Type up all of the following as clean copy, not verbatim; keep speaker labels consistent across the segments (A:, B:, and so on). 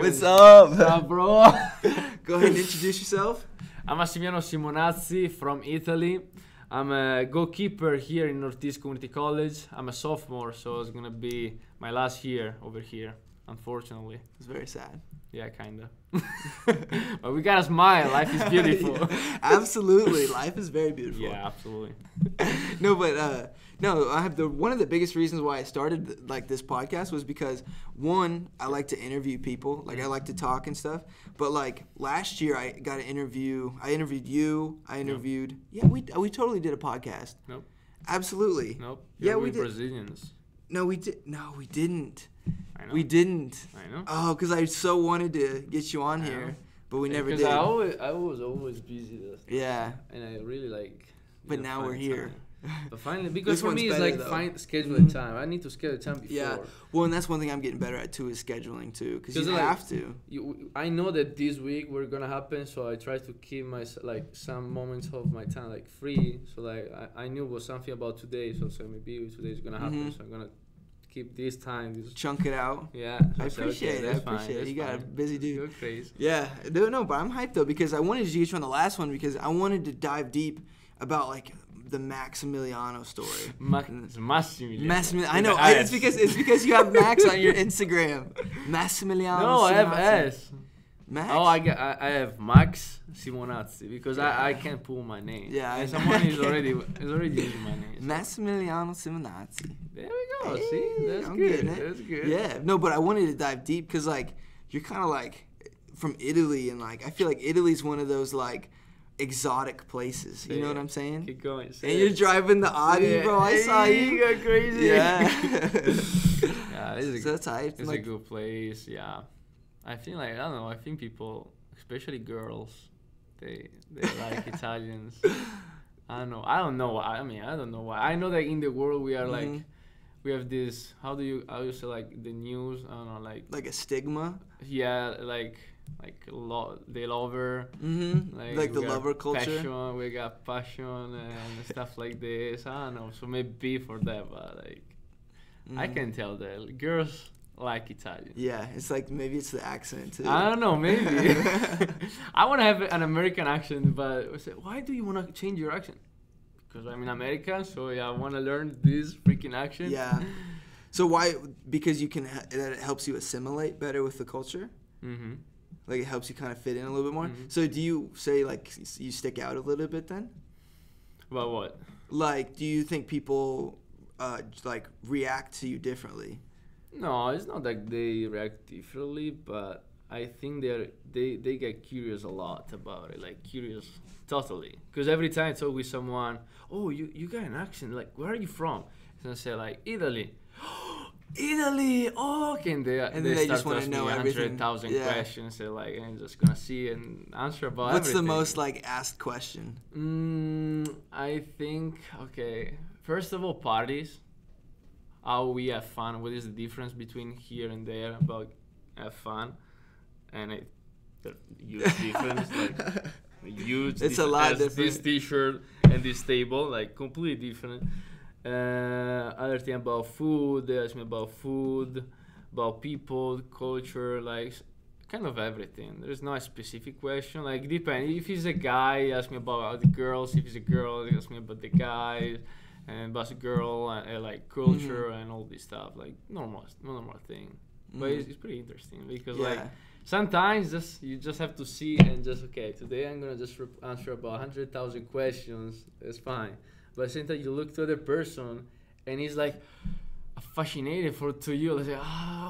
A: What's up?
B: What's up, bro?
A: Go ahead and introduce yourself.
B: I'm Massimiliano Simonazzi from Italy. I'm a goalkeeper here in Northeast Community College. I'm a sophomore, so it's gonna be my last year over here, unfortunately.
A: It's very sad.
B: Yeah, kinda. But we gotta smile. Life is beautiful.
A: Yeah, absolutely, life is very beautiful.
B: Yeah, absolutely.
A: I have one of the biggest reasons why I started like this podcast was because one, I like to interview people, like I like to talk and stuff. But like last year, I got an interview. I interviewed you. I interviewed. Yeah, we totally did a podcast.
B: Nope.
A: Absolutely.
B: Nope.
A: Yeah, we did.
B: Brazilians.
A: No, we did. No, we didn't.
B: I know.
A: We didn't.
B: I know.
A: Oh, because I so wanted to get you on here, but we never did.
B: Because I was always busy.
A: Yeah.
B: And I really like.
A: But now we're here.
B: But finally, because for me
A: it's
B: like scheduling time. I need to schedule time before.
A: Yeah. Well, and that's one thing I'm getting better at too is scheduling too, because you have to.
B: I know that this week we're gonna happen, so I try to keep my some moments of my time like free. So like I knew it was something about today, so maybe today is gonna happen. So I'm gonna keep this time.
A: Chunk it out.
B: Yeah.
A: I appreciate it. You got a busy dude.
B: You're crazy.
A: Yeah. No, but I'm hyped though because I wanted to get you on the last one because I wanted to dive deep about like the Massimiliano story.
B: Massimiliano.
A: I know. It's because you have Max on your Instagram. Massimiliano.
B: No, I have S.
A: Max?
B: Oh, I have Max Simonazzi because I can't pull my name.
A: Yeah,
B: and someone is already using my name. So.
A: Massimiliano Simonazzi.
B: There we go.
A: Hey,
B: see, that's
A: I'm
B: good.
A: That's
B: good.
A: Yeah, no, but I wanted to dive deep because like you're kind of like from Italy and like I feel like Italy's one of those like exotic places. You know what I'm saying?
B: Keep going.
A: And you're driving the Audi, bro. I saw you.
B: You go crazy.
A: Yeah.
B: Yeah, it's
A: that's hype.
B: It's like, a good place. Yeah. I feel like I don't know. I think people, especially girls, they like Italians. I don't know. I don't know. I mean, I don't know why. I know that in the world we are like, we have this. How do you say like the news? I don't know, like
A: a stigma.
B: Yeah, like the lover.
A: Like the lover culture.
B: Passion. We got passion and stuff like this. I don't know. So maybe for that, but like, I can tell that girls like Italian.
A: Yeah, it's like maybe it's the accent too.
B: I don't know, maybe. I want to have an American accent, but I said, why do you want to change your accent? Because I'm in America, so yeah, I want to learn this freaking accent.
A: Yeah. So why? Because you can that it helps you assimilate better with the culture. Like it helps you kind of fit in a little bit more. So do you say like you stick out a little bit then?
B: About what?
A: Like, do you think people like react to you differently?
B: No, it's not like they react differently, but I think they get curious a lot about it, like curious totally. Because every time I talk with someone, oh, you got an accent, like where are you from? And I say like Italy. Italy, oh, okay. And they
A: just want to know everything.
B: 100,000 questions. They're like, I'm just gonna see and answer about
A: What's
B: everything.
A: the most like asked question?
B: I think first of all, parties. How we have fun. What is the difference between here and there about have fun? And the huge difference, like huge.
A: It's a lot different.
B: This T-shirt and this table, like completely different. Other thing about food. They ask me about food, about people, culture, like kind of everything. There's no specific question. Like depend. If he's a guy, ask me about the girls. If he's a girl, he ask me about the guys. And about the girl and like culture and all this stuff, like normal thing. But it's pretty interesting because like sometimes you just have to see and just today I'm gonna just answer about 100,000 questions. It's fine. But at the same time you look to the other person and he's like fascinated to you. Like,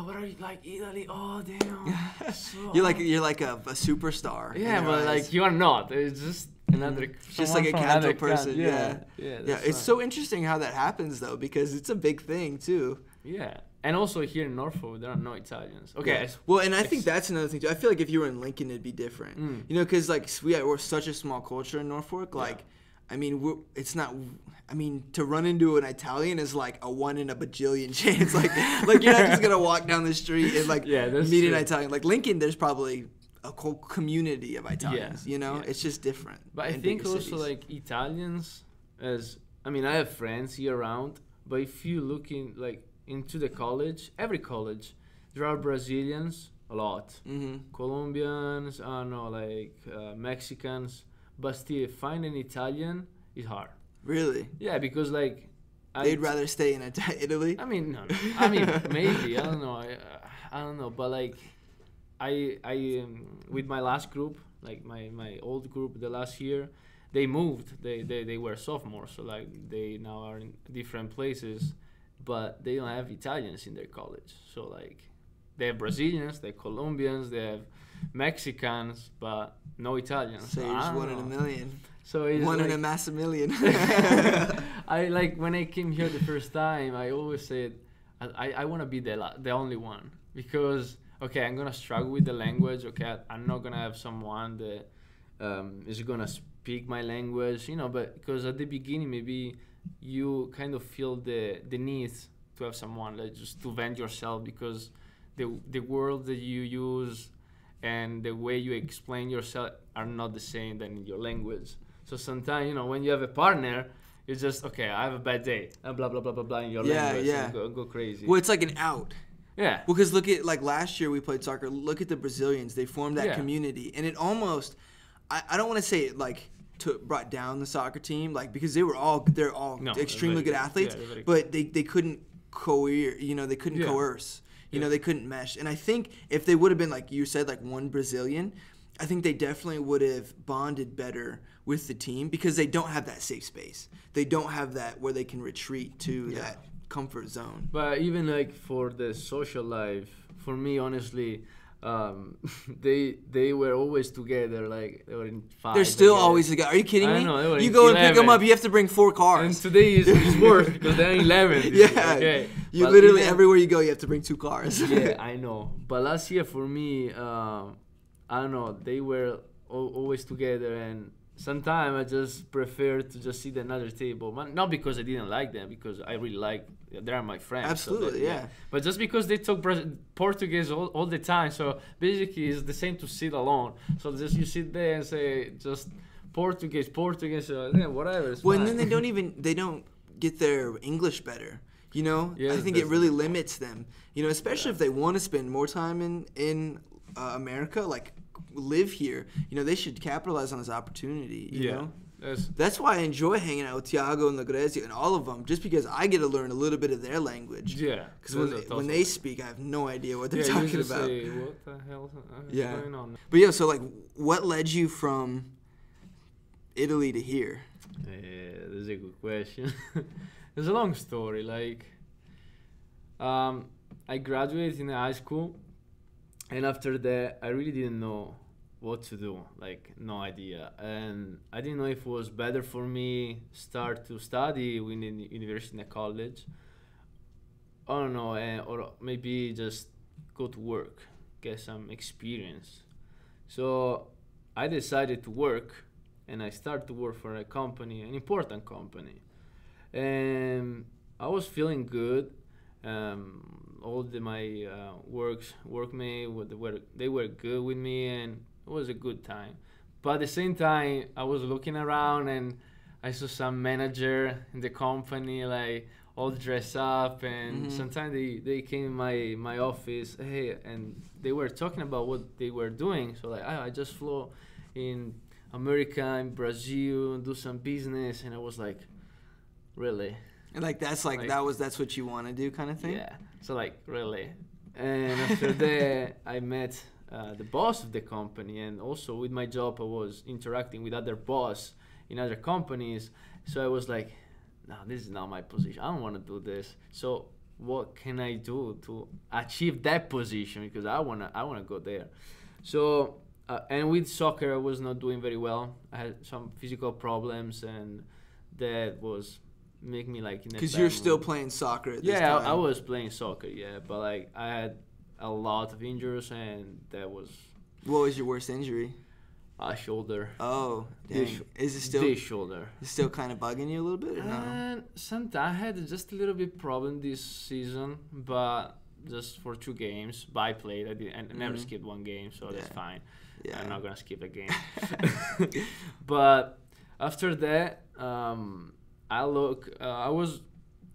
B: what are you like Italy? Oh damn. So
A: you're like a superstar.
B: Yeah, but like you are not. It's just another
A: just like a casual person. Yeah. It's
B: fun.
A: So interesting how that happens though because it's a big thing too.
B: Yeah. And also here in Norfolk there are no Italians. Okay.
A: Yeah. Well, and I think that's another thing too. I feel like if you were in Lincoln it'd be different. You know, because like we're such a small culture in Norfolk. Like, I mean, it's not. I mean, to run into an Italian is like a 1 in a bajillion chance. Like you're not just gonna walk down the street and like meet an Italian. Like Lincoln, there's probably a whole community of Italians. You know, it's just different.
B: But I think also like Italians, I mean, I have friends here around. But if you look into the college, every college, there are Brazilians, a lot.
A: Mm-hmm.
B: Colombians, I don't know, like Mexicans, but still finding Italian is hard.
A: Really?
B: Yeah, because like
A: They'd rather stay in Italy.
B: I mean, no. I mean, maybe I don't know. I don't know, but like, I with my last group, like my old group, the last year, they moved. They were sophomores, so like they now are in different places, but they don't have Italians in their college. So like, they have Brazilians, they have Colombians, they have Mexicans, but no Italians.
A: So
B: So
A: you're
B: I
A: just
B: don't
A: one in a
B: know.
A: million.
B: So it's
A: One in
B: like,
A: a Massimiliano.
B: I like when I came here the first time. I always said I want to be the only one, because okay, I'm gonna struggle with the language. Okay, I'm not gonna have someone that is gonna speak my language, but because at the beginning maybe you kind of feel the need to have someone, like, just to vent yourself, because the words that you use and the way you explain yourself are not the same than in your language. So sometimes, when you have a partner, it's just, okay, I have a bad day, and blah, blah, blah, blah, blah in your language, and go crazy.
A: Well, it's like an out.
B: Yeah.
A: Because look at, like, last year we played soccer. Look at the Brazilians. They formed that
B: Yeah.
A: community. And it almost, I don't want to say it, like, brought down the soccer team, like, because they're all
B: No,
A: extremely good athletes,
B: yeah, they're very
A: but they couldn't they couldn't
B: Yeah.
A: coerce.
B: Yeah.
A: They couldn't mesh. And I think if they would have been, like you said, like one Brazilian, I think they definitely would have bonded better with the team, because they don't have that safe space. They don't have that where they can retreat to that comfort zone.
B: But even like for the social life, for me, honestly, they were always together. Like they were in five.
A: They're still
B: together.
A: always together. Are you kidding
B: I
A: me?
B: know, they were
A: You
B: in
A: go and pick
B: 11.
A: them up, you have to bring 4
B: And
A: cars.
B: today is worse because they're 11.
A: Yeah.
B: Okay.
A: You
B: But
A: literally,
B: even-
A: everywhere you go, you have to bring 2 cars.
B: Yeah, I know. But last year for me, I don't know. They were always together, and sometimes I just prefer to just sit at another table. Not because I didn't like them, because I really like. They are my friends.
A: Absolutely, yeah.
B: But just because they talk Portuguese all the time, so basically it's the same to sit alone. So just you sit there and say just Portuguese. So, yeah, whatever. It's
A: Well, and
B: fine.
A: then they don't get their English better.
B: Yeah,
A: I think it
B: that's
A: really
B: the problem.
A: limits them. Especially if they want to spend more time in America, like live here. They should capitalize on this opportunity. You know.
B: That's
A: why I enjoy hanging out with Thiago and Lucrezia and all of them, just because I get to learn a little bit of their language.
B: Yeah.
A: Because when they speak, I have no idea what they're
B: you
A: talking
B: just
A: about.
B: say, what the hell is going on?
A: But yeah, so like, what led you from Italy to here?
B: Yeah, that's a good question. It's a long story. Like, I graduated in high school, and after that, I really didn't know what to do. Like, no idea. And I didn't know if it was better for me start to study in university and college. I don't know, or maybe just go to work, get some experience. So I decided to work, and I started to work for a company, an important company. And I was feeling good. All my workmates they were good with me, and it was a good time. But at the same time, I was looking around, and I saw some manager in the company, like all dressed up, and sometimes they came in my office, hey, and they were talking about what they were doing. So like, I just flew in America, in Brazil, do some business, and I was like, really?
A: And like that's what you want to do, kind of thing.
B: Yeah. So like, really? And after that, I met the boss of the company, and also with my job, I was interacting with other boss in other companies. So I was like, no, this is not my position. I don't want to do this. So what can I do to achieve that position? Because I wanna go there. So and with soccer, I was not doing very well. I had some physical problems, and that was make me like in a
A: Because
B: bad
A: you're still
B: mood.
A: playing soccer at this
B: Yeah,
A: time.
B: I was playing soccer, yeah, but like I had a lot of injuries, and that was
A: What was your worst injury?
B: shoulder.
A: Oh, dang. Is it still
B: This shoulder.
A: kind of bugging you a little bit or no?
B: And sometimes I had just a little bit problem this season, but just for 2 games. But I played. I never skipped 1 game, so that's fine.
A: Yeah.
B: I'm not gonna skip a game. But after that, I was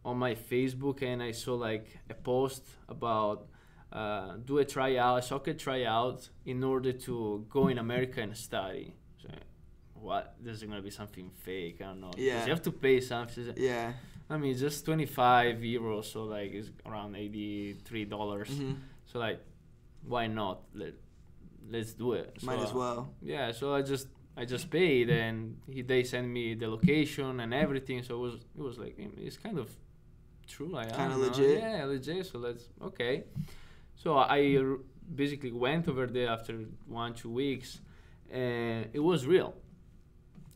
B: on my Facebook, and I saw like a post about do a tryout, a soccer tryout, in order to go in America and study. So, what? This is gonna be something fake? I don't know.
A: Yeah.
B: Because you have to pay something.
A: Yeah.
B: I mean, just 25 euros, so like it's around $83.
A: Mm-hmm.
B: So like, why not? Let's do it.
A: Might
B: so,
A: as well.
B: Yeah. So I just paid, and they sent me the location and everything. So it was like, it's kind of true. Like,
A: Kind of
B: I don't know.
A: legit.
B: Yeah, legit. So okay. So I basically went over there after 1-2 weeks, and it was real.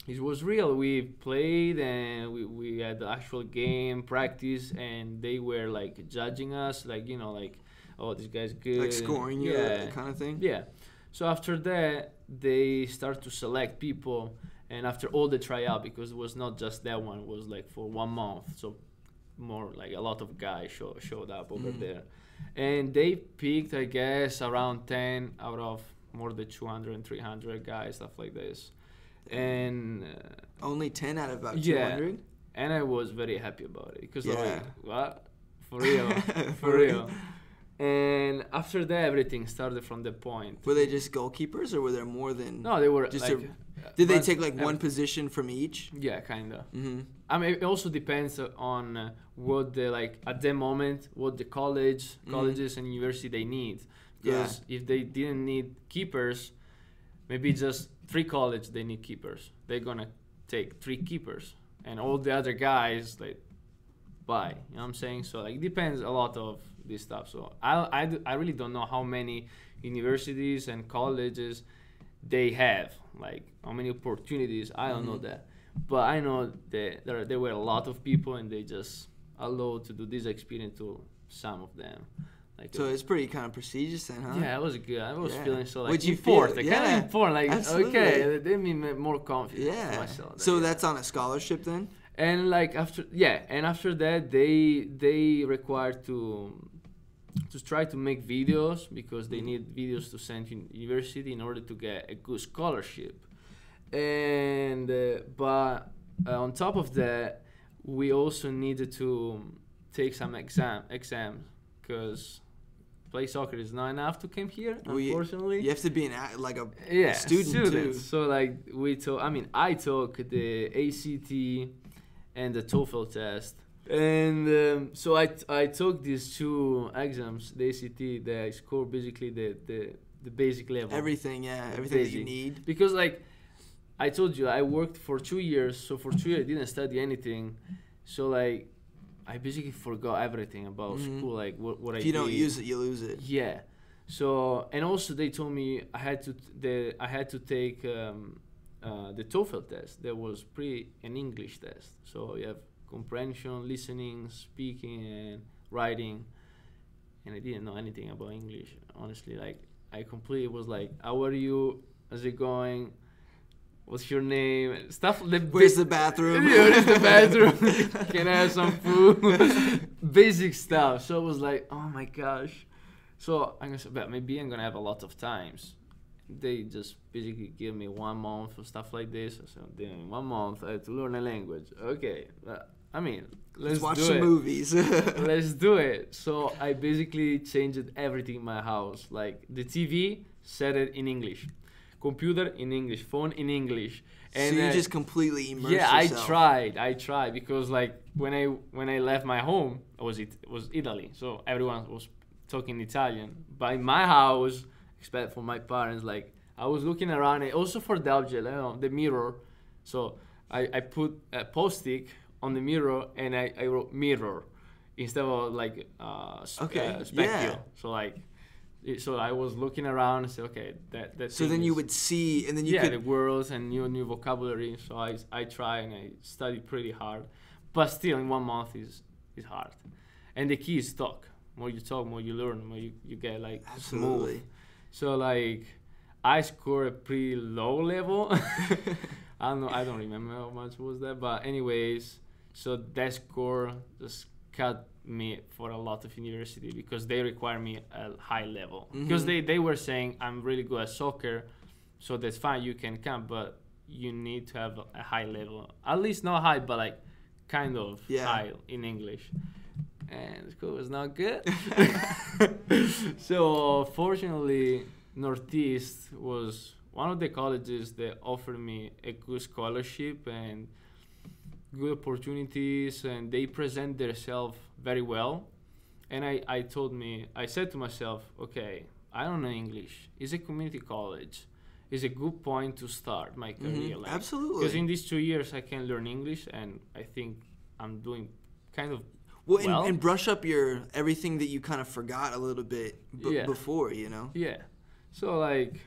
B: It was real. We played, and we had the actual game practice, and they were like judging us, like, like, oh, this guy's good,
A: Like scoring you,
B: yeah,
A: kind of thing.
B: yeah. So after that, they start to select people, and after all the tryout, because it was not just that one, it was like for 1 month, so more like a lot of guys showed up over there, and they picked, I guess, around 10 out of more than 200 and 300 guys, stuff like this. And
A: only 10 out of about 200.
B: Yeah, and I was very happy about it, because like, what, for
A: For
B: real. And after that, everything started from the point.
A: Were they just goalkeepers, or were there more than?
B: No, they were
A: just
B: like.
A: Did they take like one position from each?
B: Yeah, kinda.
A: Mm-hmm.
B: I mean, it also depends on what the, like, at that moment, what the colleges and university they need. Because if they didn't need keepers, maybe just 3 colleges they need keepers. They're gonna take 3 keepers, and all the other guys, like, bye. You know what I'm saying? So like, it depends a lot of this stuff. So I really don't know how many universities and colleges they have, like how many opportunities. I don't know that, but I know that there were a lot of people, and they just allowed to do this experience to some of them. Like,
A: so it's pretty kind of prestigious then, huh?
B: Yeah, it was good. I was feeling so like
A: What'd you
B: important.
A: feel?
B: Kind of important. Like,
A: absolutely.
B: Okay, they made me more confident.
A: Yeah.
B: Myself.
A: So that's on a scholarship then?
B: And like after that, they required to try to make videos, because they need videos to send to university in order to get a good scholarship. And but on top of that, we also needed to take some exams, because play soccer is not enough to come here, unfortunately.
A: You have to be a student too.
B: So like I took the ACT and the TOEFL test. And so I took these 2 exams, the ACT, that I scored basically the basic level.
A: Everything that you need.
B: Because like I told you, I worked for 2 years, so for 2 years I didn't study anything. So like I basically forgot everything about school, like what I did.
A: If you don't use it, you lose it.
B: Yeah. So, and also they told me I had to take the TOEFL test. That was an English test. So you have comprehension, listening, speaking, and writing. And I didn't know anything about English, honestly. Like, I completely was like, how are you? How's it going? What's your name? Stuff.
A: Where's the bathroom?
B: Where's the bathroom? Can I have some food? Basic stuff. So I was like, oh my gosh. So I'm gonna say, but maybe I'm gonna have a lot of times. They just basically give me 1 month or stuff like this. So in 1 month I have to learn a language. Okay, I mean, let's
A: watch
B: do
A: some
B: it.
A: movies.
B: Let's do it. So I basically changed everything in my house. Like the TV, set it in English. Computer in English, phone in English. And
A: so you just completely immersed
B: yourself. I tried
A: Yeah,
B: because like when I left my home, it was Italy, so everyone was talking Italian. But in my house, except for my parents, like I was looking around, and also for the object, the mirror. So I put a post-it on the mirror, and I wrote mirror instead of like specule.
A: Yeah.
B: So like. So I was looking around and said, okay, that.
A: So then you would see, and then you could.
B: the words and new vocabulary. So I try and I study pretty hard, but still in 1 month is hard. And the key is talk. More you talk, more you learn, more you get like
A: Absolutely.
B: smooth. So like I score a pretty low level. I don't remember how much was that, but anyways, so that score just cut me for a lot of university because they require me a high level, because they were saying I'm really good at soccer, so that's fine, you can come, but you need to have a high level, at least not high, but like kind of high in English. and school was not good. So fortunately, Northeast was one of the colleges that offered me a good scholarship and good opportunities, and they present themselves very well. And I said to myself, okay, I don't know English. It's a community college. It's a good point to start my career. Like,
A: absolutely.
B: Because in these 2 years, I can learn English, and I think I'm doing kind of
A: and brush up your everything that you kind of forgot a little bit before, you know?
B: Yeah. So, like,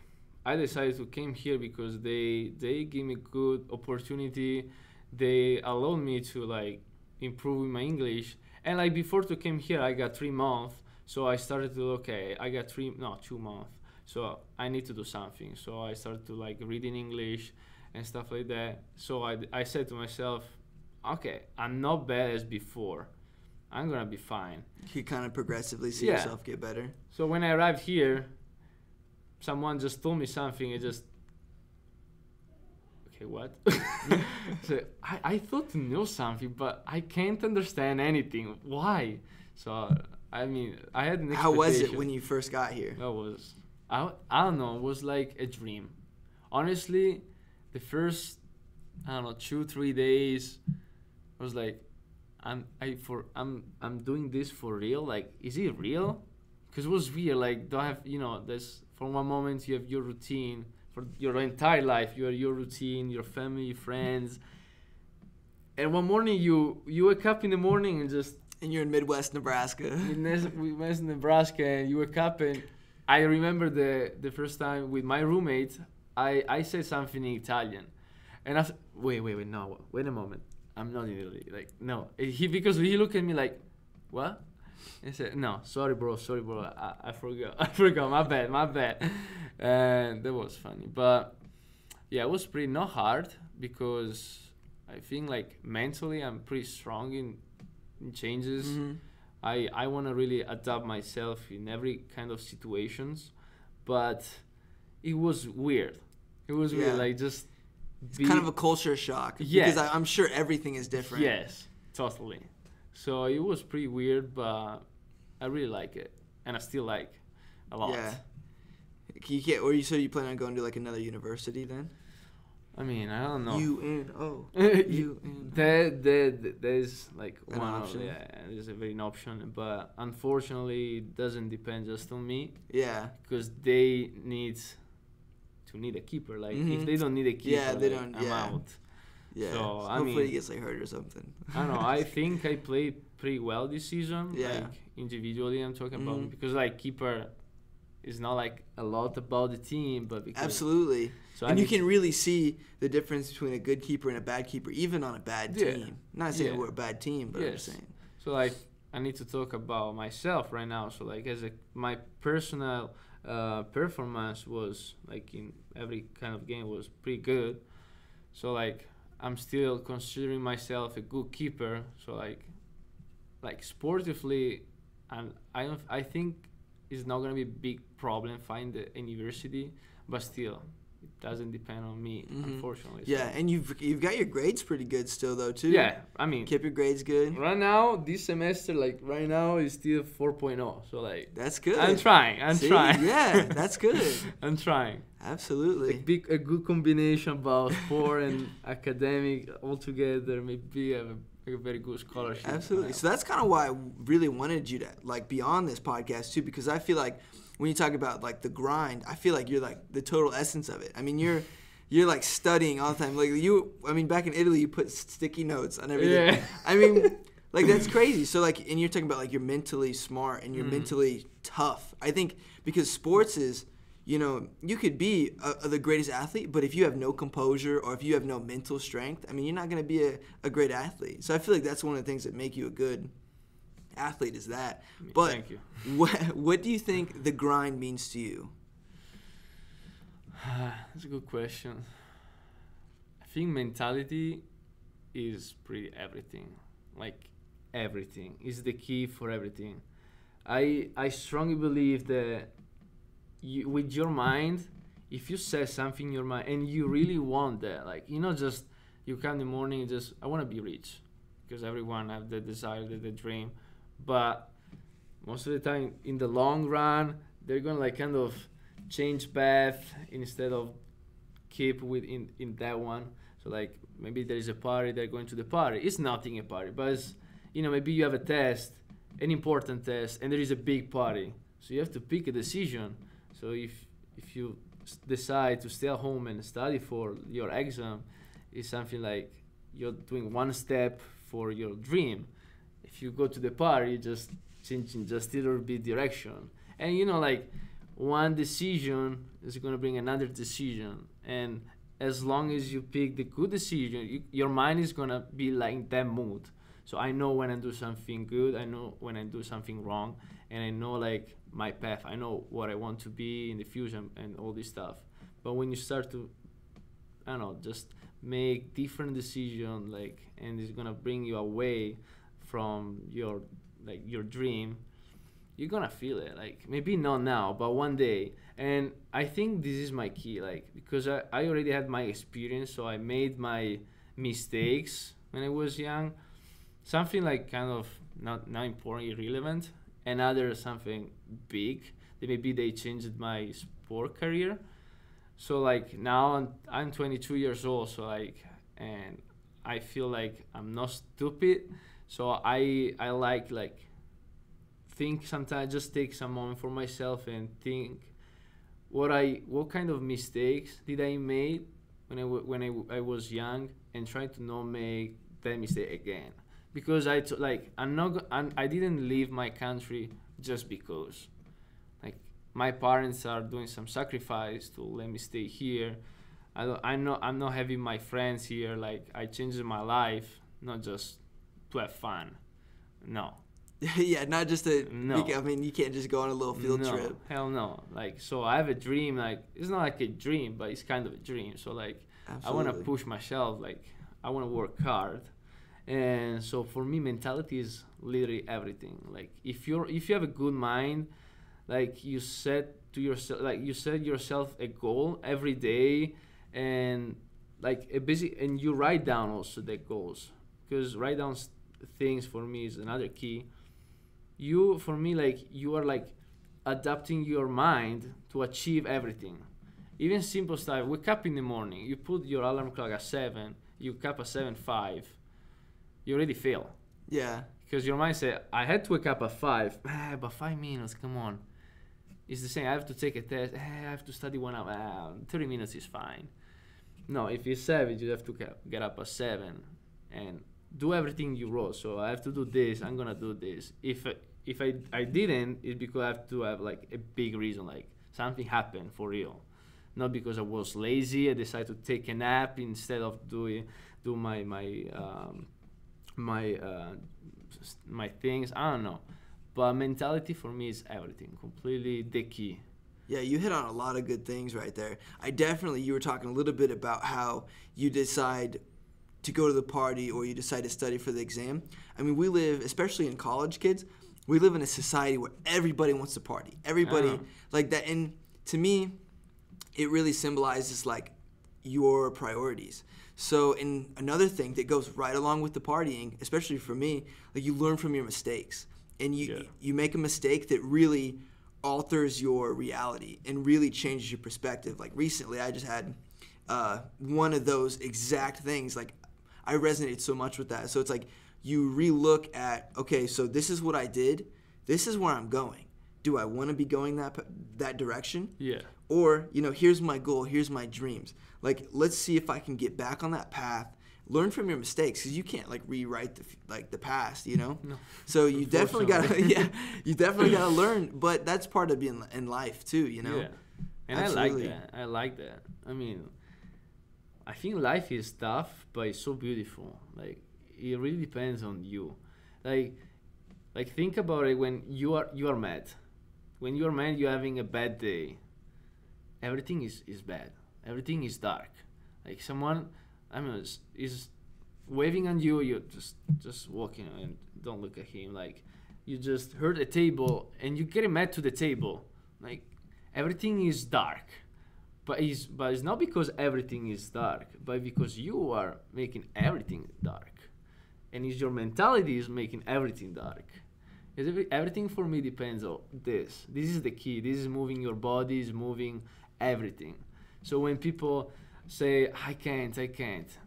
B: I decided to came here because they give me good opportunity. They allowed me to, like, improve my English. And, like, before to came here, I got 3 months. So I started to, okay, I got 2 months. So I need to do something. So I started to, like, read in English and stuff like that. So I said to myself, okay, I'm not bad as before. I'm going to be fine.
A: You kind of progressively see yourself get better.
B: So when I arrived here, someone just told me something. Okay, what? So I thought to know something, but I can't understand anything. Why? So, I mean, I had an expectation.
A: How was it when you first got here?
B: I don't know, it was like a dream. Honestly, the first, 2-3 days, I was like, I'm doing this for real. Like, is it real? Because it was weird. Like, don't have there's for one moment you have your routine for your entire life. You have your routine, your family, friends, and one morning you wake up in the morning
A: and you're in Midwest Nebraska.
B: Midwest Nebraska, and you wake up, and I remember the first time with my roommate, I said something in Italian, and I said, wait a moment. I'm not in Italy. Like, no. Because he looked at me like, what? I said, no, sorry, bro. I forgot. My bad. And that was funny. But, yeah, it was pretty not hard because I think, like, mentally I'm pretty strong in changes. Mm-hmm. I want to really adapt myself in every kind of situations. But it was weird. Like, just...
A: It's kind of a culture shock. Yeah. Because I'm sure everything is different.
B: Yes, totally. So it was pretty weird, but I really like it. And I still like a lot.
A: Yeah. You plan on going to, like, another university then?
B: I mean, I don't know. There's, like,
A: an option.
B: There's a very option. But unfortunately, it doesn't depend just on me.
A: Yeah.
B: Because they need a keeper. Like, if they don't need a keeper, I'm out.
A: Yeah.
B: So
A: hopefully he gets, like, hurt or something.
B: I don't know. I think I played pretty well this season.
A: Yeah.
B: Like, individually, I'm talking about, because, like, keeper is not, like, a lot about the team, but because
A: absolutely. So and you can really see the difference between a good keeper and a bad keeper, even on a bad team. Not saying we're a bad team, but I'm just saying.
B: So, like, I need to talk about myself right now. So, like, my personal performance was, like, in every kind of game was pretty good. So, like, I'm still considering myself a good keeper. So, like sportively, I think it's not gonna be a big problem finding the university, but still, it doesn't depend on me, unfortunately.
A: Yeah, so. And you've got your grades pretty good still though too.
B: Yeah, I mean,
A: keep your grades good.
B: Right now, this semester, like right now, is still 4.0. So like
A: that's good.
B: I'm trying.
A: Yeah, that's good.
B: I'm trying.
A: Absolutely.
B: A good combination about sport and academic all together. Maybe have a very good scholarship.
A: Absolutely. So that's kind of why I really wanted you to like be on this podcast too, because I feel like when you talk about like the grind, I feel like you're like the total essence of it. I mean, you're like studying all the time. Like back in Italy, you put sticky notes on everything. Yeah. I mean, like that's crazy. So like, and you're talking about like you're mentally smart and you're mentally tough. I think because sports is, you could be the greatest athlete, but if you have no composure or if you have no mental strength, I mean, you're not going to be a great athlete. So I feel like that's one of the things that make you a good athlete is that. But
B: thank you.
A: What do you think the grind means to you?
B: That's a good question. I think mentality is pretty everything. Like everything is the key for everything. I strongly believe that with your mind, if you set something in your mind and you really want that, like just you come in the morning and just I want to be rich, because everyone have the desire, the dream, but most of the time in the long run they're gonna like kind of change path instead of keep with in that one. So like maybe there is a party, they're going to the party. It's nothing a party, but it's, you know, maybe you have a test, an important test, and there is a big party. So you have to pick a decision. So if you decide to stay at home and study for your exam, it's something like you're doing one step for your dream. If you go to the party, just changing just a little bit direction. And you know, like one decision is going to bring another decision. And as long as you pick the good decision, your mind is going to be like in that mood. So I know when I do something good, I know when I do something wrong, and I know like my path. I know what I want to be in the future and all this stuff. But when you start to, I don't know, just make different decisions, like, and it's gonna bring you away from your dream, you're gonna feel it. Like maybe not now, but one day. And I think this is my key, like, because I already had my experience, so I made my mistakes when I was young. Something like kind of not important, irrelevant, and other something big that maybe they changed my sport career. So like now I'm 22 years old, so like, and I feel like I'm not stupid. So I like think sometimes, just take some moment for myself and think what kind of mistakes did I made when I was young, and try to not make that mistake again. Because I didn't leave my country just because. Like my parents are doing some sacrifice to let me stay here. I'm not having my friends here. Like I changed my life, not just to have fun. No.
A: Yeah, not just to.
B: No.
A: I mean, you can't just go on a little field trip.
B: Hell no. Like, so I have a dream. Like, it's not like a dream, but it's kind of a dream. So like, absolutely. I want to push myself. Like, I want to work hard. And so for me, mentality is literally everything. Like if you have a good mind, like you set yourself a goal every day, and like and you write down also the goals, because write down things for me is another key. You are like adapting your mind to achieve everything, even simple stuff. Wake up in the morning, you put your alarm clock at 7, you wake up at 7:05. You already fail.
A: Yeah.
B: Because your mind said, I had to wake up at 5. But 5 minutes, come on. It's the same. I have to take a test. I have to study 1 hour. 30 minutes is fine. No, if you're savage, you have to get up at 7 and do everything you wrote. So I have to do this. I'm going to do this. If I didn't, it's because I have to have like a big reason, like something happened for real. Not because I was lazy. I decided to take a nap instead of do my things. I don't know, but mentality for me is everything, completely the key.
A: Yeah, you hit on a lot of good things right there. You were talking a little bit about how you decide to go to the party or you decide to study for the exam. I mean, we live, especially in college kids, we live in a society where everybody wants to party. Everybody like that. And to me, it really symbolizes like your priorities. So, and another thing that goes right along with the partying, especially for me, like you learn from your mistakes, and you make a mistake that really alters your reality and really changes your perspective. Like recently, I just had one of those exact things. Like I resonate so much with that. So it's like you relook at, okay, so this is what I did. This is where I'm going. Do I want to be going that direction? Yeah. Or, you know, here's my goal, here's my dreams. Like, let's see if I can get back on that path. Learn from your mistakes, because you can't like rewrite the past, you know. No. So you definitely gotta learn. But that's part of being in life too, you know. Yeah.
B: And absolutely. I like that. I mean, I think life is tough, but it's so beautiful. Like it really depends on you. Like think about it when you are mad. When you're mad, you're having a bad day. Everything is bad. Everything is dark. Like someone, I mean, is waving on you. You're just walking and don't look at him. Like you just hurt a table and you get mad to the table. Like everything is dark, but it's not because everything is dark, but because you are making everything dark, and it's your mentality is making everything dark. Because everything for me depends on this. This is the key. This is moving your body, is moving everything. So when people say, I can't,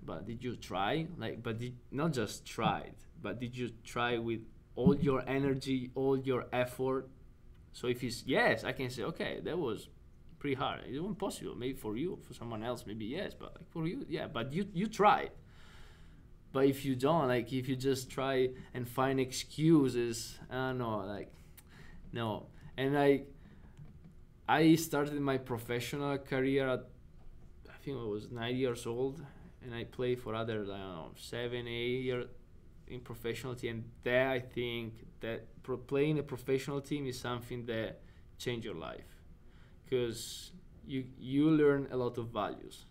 B: but did you try? Like, but not just tried, but did you try with all your energy, all your effort? So if it's yes, I can say, okay, that was pretty hard. It wasn't possible. Maybe for you, for someone else, maybe yes, but like for you, yeah. But you tried. But if you don't, like if you just try and find excuses, no, like no. And I started my professional career at, I think I was 9 years old, and I played for other, I don't know, 7, 8 years in professional team. And there I think that playing a professional team is something that change your life, because you learn a lot of values,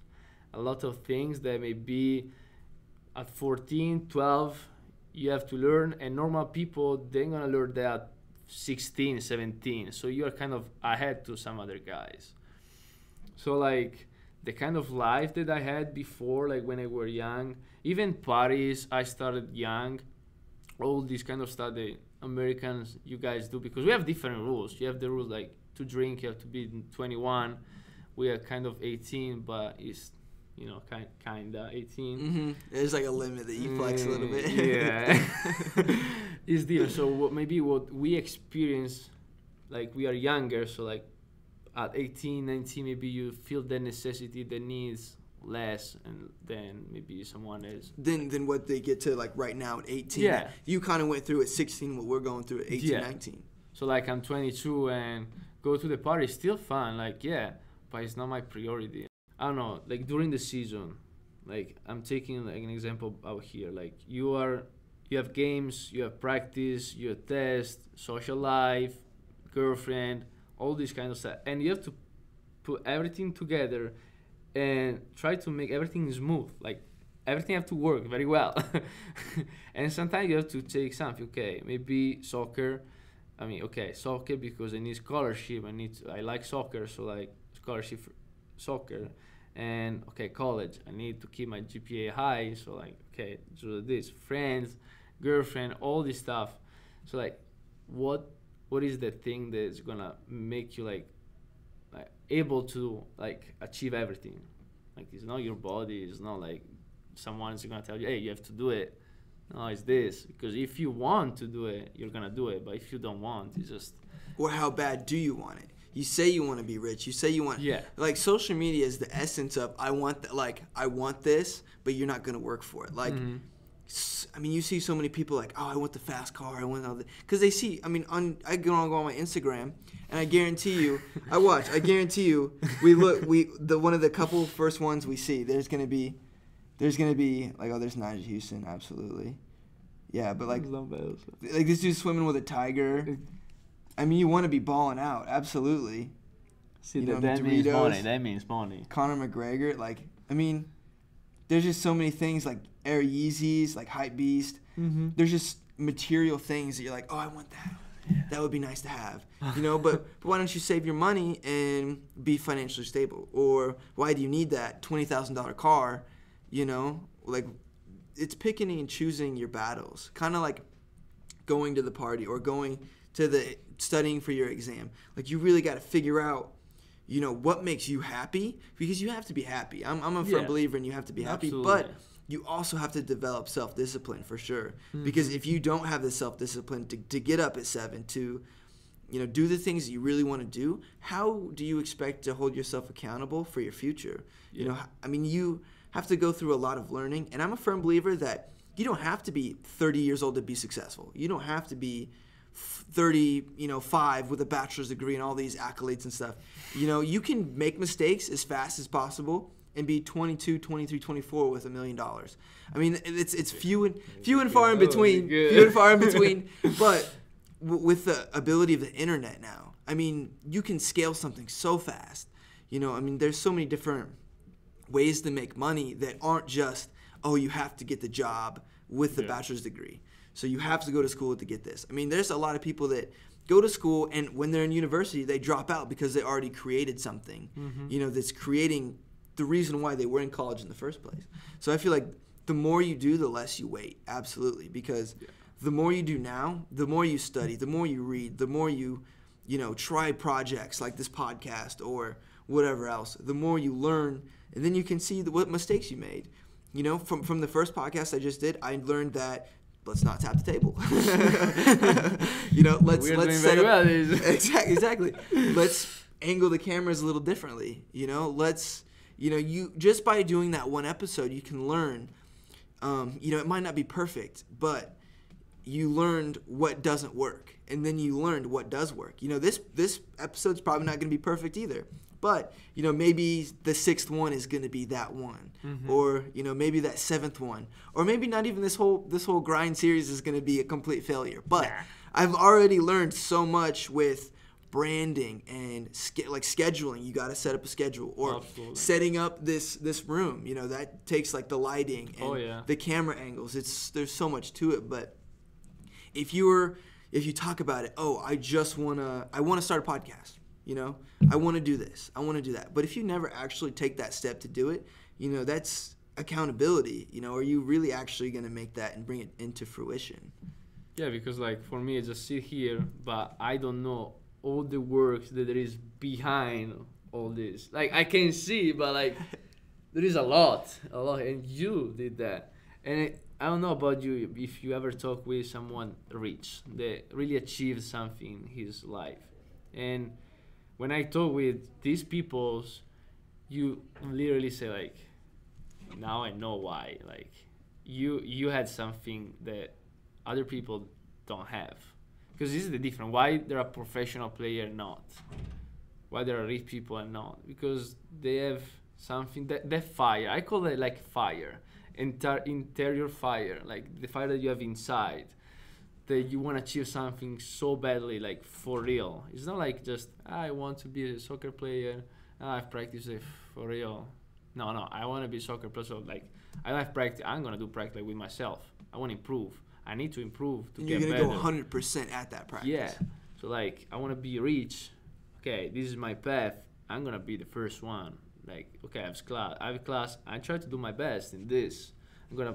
B: a lot of things that maybe at 14, 12 you have to learn, and normal people, they're gonna learn that at 16, 17. So you're kind of ahead to some other guys. So like the kind of life that I had before, like when I were young, even parties, I started young, all this kind of stuff that Americans, you guys do, because we have different rules. You have the rules like to drink, you have to be 21. We are kind of 18, but it's, you know, kinda 18.
A: Mm-hmm. There's like a limit that you flex a little bit.
B: Yeah. It's different. So what we experience, like we are younger, so like at 18, 19, maybe you feel the necessity, the needs less, and then maybe someone else.
A: Then what they get to like right now at 18.
B: Yeah.
A: You kind of went through at 16 what we're going through at 18,
B: Yeah.
A: 19.
B: So like I'm 22 and go to the party, still fun, like yeah, but it's not my priority. I don't know, like during the season, like I'm taking like an example out here, like you have games, you have practice, you have test, social life, girlfriend, all this kind of stuff, and you have to put everything together and try to make everything smooth, like everything have to work very well. And sometimes you have to take something, okay, maybe soccer. I mean, okay, soccer because I need scholarship, I like soccer, so like scholarship for soccer. And okay, college, I need to keep my GPA high, so like okay, so this friends, girlfriend, all this stuff. So like what is the thing that's gonna make you like able to like achieve everything? Like it's not your body, it's not like someone's gonna tell you, hey, you have to do it. No, it's this, because if you want to do it, you're gonna do it, but if you don't want, it's just.
A: Or how bad do you want it? You say you want to be rich. You say you want.
B: Yeah.
A: Like social media is the essence of I want this, but you're not gonna work for it. Like, I mean, you see so many people like, oh, I want the fast car. I want all the, because they see. I mean, I go on my Instagram, and I guarantee you, one of the couple first ones we see, there's gonna be like, oh, there's Nigel Houston, absolutely, yeah, but like this dude's swimming with a tiger. I mean, you want to be balling out, absolutely.
B: See, that means money. That means money.
A: Conor McGregor, like, I mean, there's just so many things, like Air Yeezys, like Hype Beast. Mm-hmm. There's just material things that you're like, oh, I want that. Yeah. That would be nice to have, you know. But why don't you save your money and be financially stable? Or why do you need that $20,000 car? You know, like it's picking and choosing your battles. Kind of like going to the party or going to the studying for your exam. Like you really got to figure out, you know, what makes you happy, because you have to be happy. I'm a firm believer in you have to be happy, absolutely. But you also have to develop self-discipline for sure. Mm-hmm. Because if you don't have the self-discipline to get up at 7, to, you know, do the things that you really want to do, how do you expect to hold yourself accountable for your future? Yeah. You know, I mean, you have to go through a lot of learning, and I'm a firm believer that you don't have to be 30 years old to be successful. You don't have to be 5 with a bachelor's degree and all these accolades and stuff. You know, you can make mistakes as fast as possible and be 22, 23, 24 with $1 million. I mean, it's few and far in between. Few and far in between. But with the ability of the internet now, I mean, you can scale something so fast. You know, I mean, there's so many different ways to make money that aren't just, oh, you have to get the job with the bachelor's degree. So you have to go to school to get this. I mean, there's a lot of people that go to school, and when they're in university, they drop out because they already created something, you know, that's creating the reason why they were in college in the first place. So I feel like the more you do, the less you wait. Absolutely. Because the more you do now, the more you study, the more you read, the more you try projects like this podcast or whatever else, the more you learn, and then you can see what mistakes you made. From the first podcast I just did, I learned that let's not tap the table. Let's set up well. Exactly. Let's angle the cameras a little differently. You just by doing that one episode, you can learn. It might not be perfect, but you learned what doesn't work, and then you learned what does work. This episode's probably not going to be perfect either, but maybe the 6th one is going to be that one, or maybe that 7th one, or maybe not even this whole grind series is going to be a complete failure. But I've already learned so much with branding and scheduling. You got to set up a schedule, or setting up this room. That takes like the lighting and the camera angles. There's so much to it, but if you talk about it, I want to start a podcast. I want to do this, I want to do that. But if you never actually take that step to do it, that's accountability. Are you really actually going to make that and bring it into fruition?
B: Yeah, because like for me, I just sit here, but I don't know all the work that there is behind all this. Like I can see, but like there is a lot, and you did that. And I don't know about you, if you ever talk with someone rich that really achieved something in his life. And when I talk with these people, you literally say like, now I know why. Like you had something that other people don't have. Because this is the difference. Why they're a professional player and not? Why there are rich people and not? Because they have something, that fire. I call it like fire. Interior fire, like the fire that you have inside, that you want to achieve something so badly, like for real. It's not like just I want to be a soccer player, I've practiced it for real. No, I want to be a soccer player. So like I like practice. I'm gonna do practice with myself. I want to improve. I need to improve to get better. You're
A: gonna go 100% at that practice.
B: Yeah. So like I want to be rich. Okay, this is my path. I'm gonna be the first one. Like, okay, I have class. I try to do my best in this. I'm gonna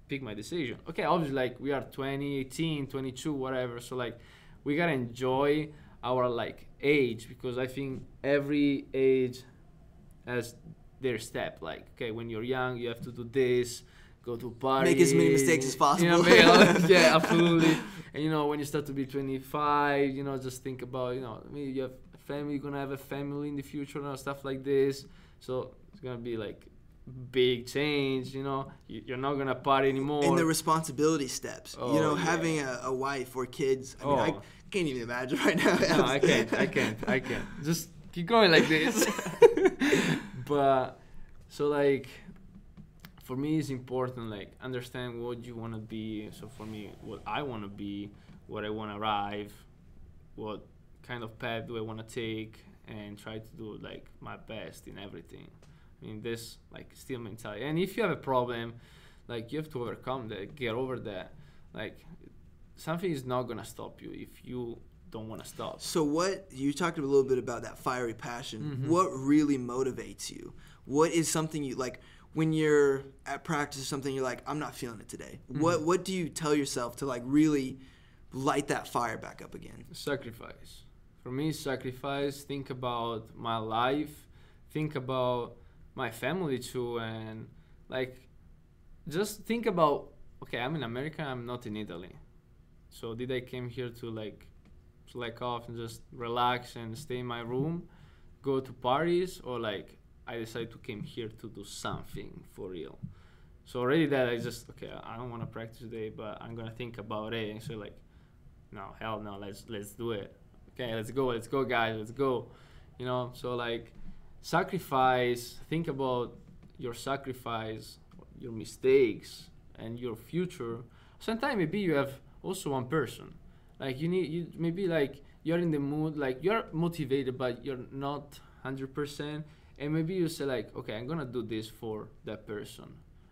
B: pick my decision. Okay, obviously, like we are 20, 18, 22, whatever. So like, we gotta enjoy our like age, because I think every age has their step. Like, okay, when you're young, you have to do this, go to parties,
A: make as many mistakes as possible.
B: Yeah, absolutely. And when you start to be 25, just think about, maybe you have a family, you're gonna have a family in the future, stuff like this. So it's gonna be like big change. You're not gonna party anymore.
A: And the responsibility steps. Having a wife or kids. I mean, I can't even imagine right now.
B: No, I can't. Just keep going like this. But so like, for me, it's important like understand what you wanna be. So for me, what I wanna be, what I wanna arrive, what kind of path do I wanna take, and try to do like my best in everything. I mean, this like still mentality. And if you have a problem, like you have to overcome that, get over that. Like something is not gonna stop you if you don't want to stop.
A: So what you talked a little bit about that fiery passion. What really motivates you? What is something you like when you're at practice or something? You're like, I'm not feeling it today. What do you tell yourself to like really light that fire back up again?
B: Sacrifice. For me, sacrifice. Think about my life. Think about my family too, and like just think about, okay, I'm in America, I'm not in Italy. So did I came here to like slack off and just relax and stay in my room, go to parties, or like I decided to came here to do something for real? So already that I just, okay, I don't want to practice today, but I'm gonna think about it. And so like, no, hell no, let's do it. Okay, let's go guys, let's go. So like sacrifice, think about your sacrifice, your mistakes, and your future. Sometimes maybe you have also one person. Like you maybe like you're in the mood, like you're motivated, but you're not 100%. And maybe you say like, okay, I'm gonna do this for that person.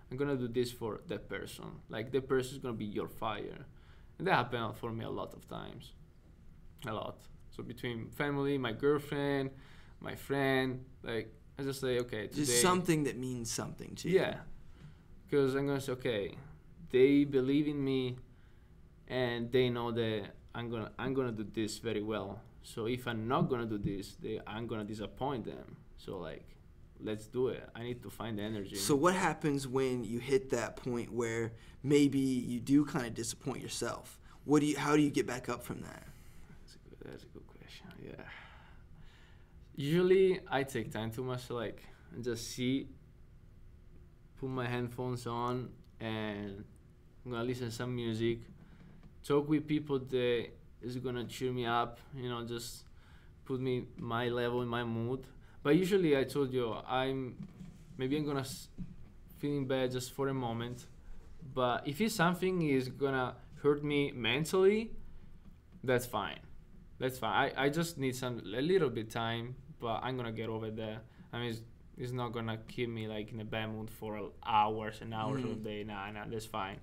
B: I'm gonna do this for that person. Like the person is gonna be your fire. And that happened for me a lot of times. A lot. So between family, my girlfriend, my friend, like I just say, okay, today,
A: just something that means something to you.
B: Yeah, because I'm gonna say, okay, they believe in me, and they know that I'm gonna do this very well. So if I'm not gonna do this, I'm gonna disappoint them. So like, let's do it. I need to find the energy.
A: So what happens when you hit that point where maybe you do kind of disappoint yourself? How do you get back up from that?
B: That's a good question. Yeah. Usually I take time to myself, like, and just put my headphones on, and I'm gonna listen to some music, talk with people that is gonna cheer me up, just put me my level in my mood. But usually I told you I'm gonna feeling bad just for a moment, but if it's something is gonna hurt me mentally, that's fine. I just need a little bit time, but I'm gonna get over that. I mean, it's not gonna keep me like in a bad mood for hours and hours of the day. Nah, that's fine.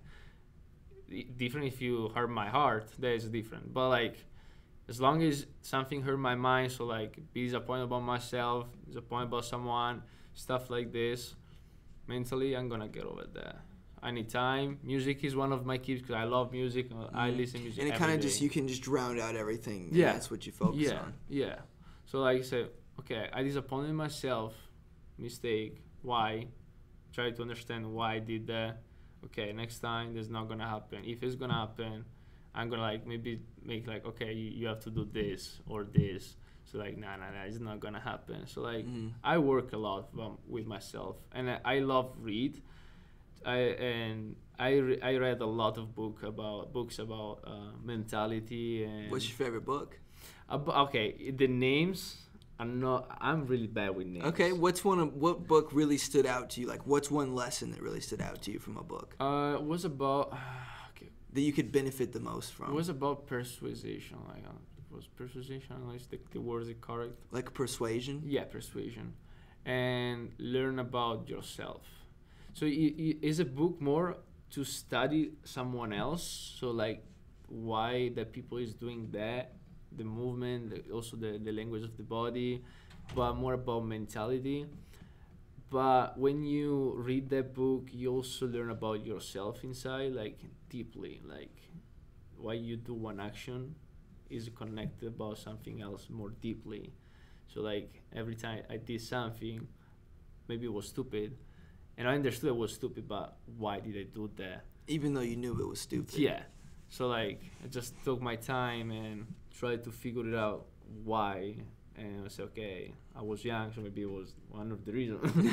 B: Different if you hurt my heart, that is different. But like, as long as something hurt my mind, so like be disappointed about myself, disappointed about someone, stuff like this, mentally I'm gonna get over that. I need time. Music is one of my keys because I love music. I listen to music
A: and it kind of just, you can just drown out everything.
B: Yeah,
A: that's what you focus on.
B: Yeah. So like I said, okay, I disappointed myself, mistake. Why? Try to understand why I did that. Okay, next time that's not gonna happen. If it's gonna happen, I'm gonna like maybe make like, okay, you have to do this or this. So like, nah, it's not gonna happen. So like, I work a lot with myself, and I love read. I read a lot of books about mentality. And
A: what's your favorite book?
B: Okay, the names. I'm really bad with names.
A: Okay, what book really stood out to you? Like, what's one lesson that really stood out to you from a book?
B: It was about
A: that you could benefit the most from.
B: It was about persuasion. Like, was persuasion? I don't know if the word is correct.
A: Like persuasion.
B: Yeah, persuasion, and learn about yourself. So is a book more to study someone else? So like, why that people is doing that, the movement, also the language of the body, but more about mentality. But when you read that book, you also learn about yourself inside, like deeply, like why you do one action is connected about something else more deeply. So like every time I did something, maybe it was stupid, and I understood it was stupid, but why did I do that?
A: Even though you knew it was stupid.
B: Yeah. So like I just took my time and tried to figure it out why, and I said, okay, I was young, so maybe it was one of the reasons.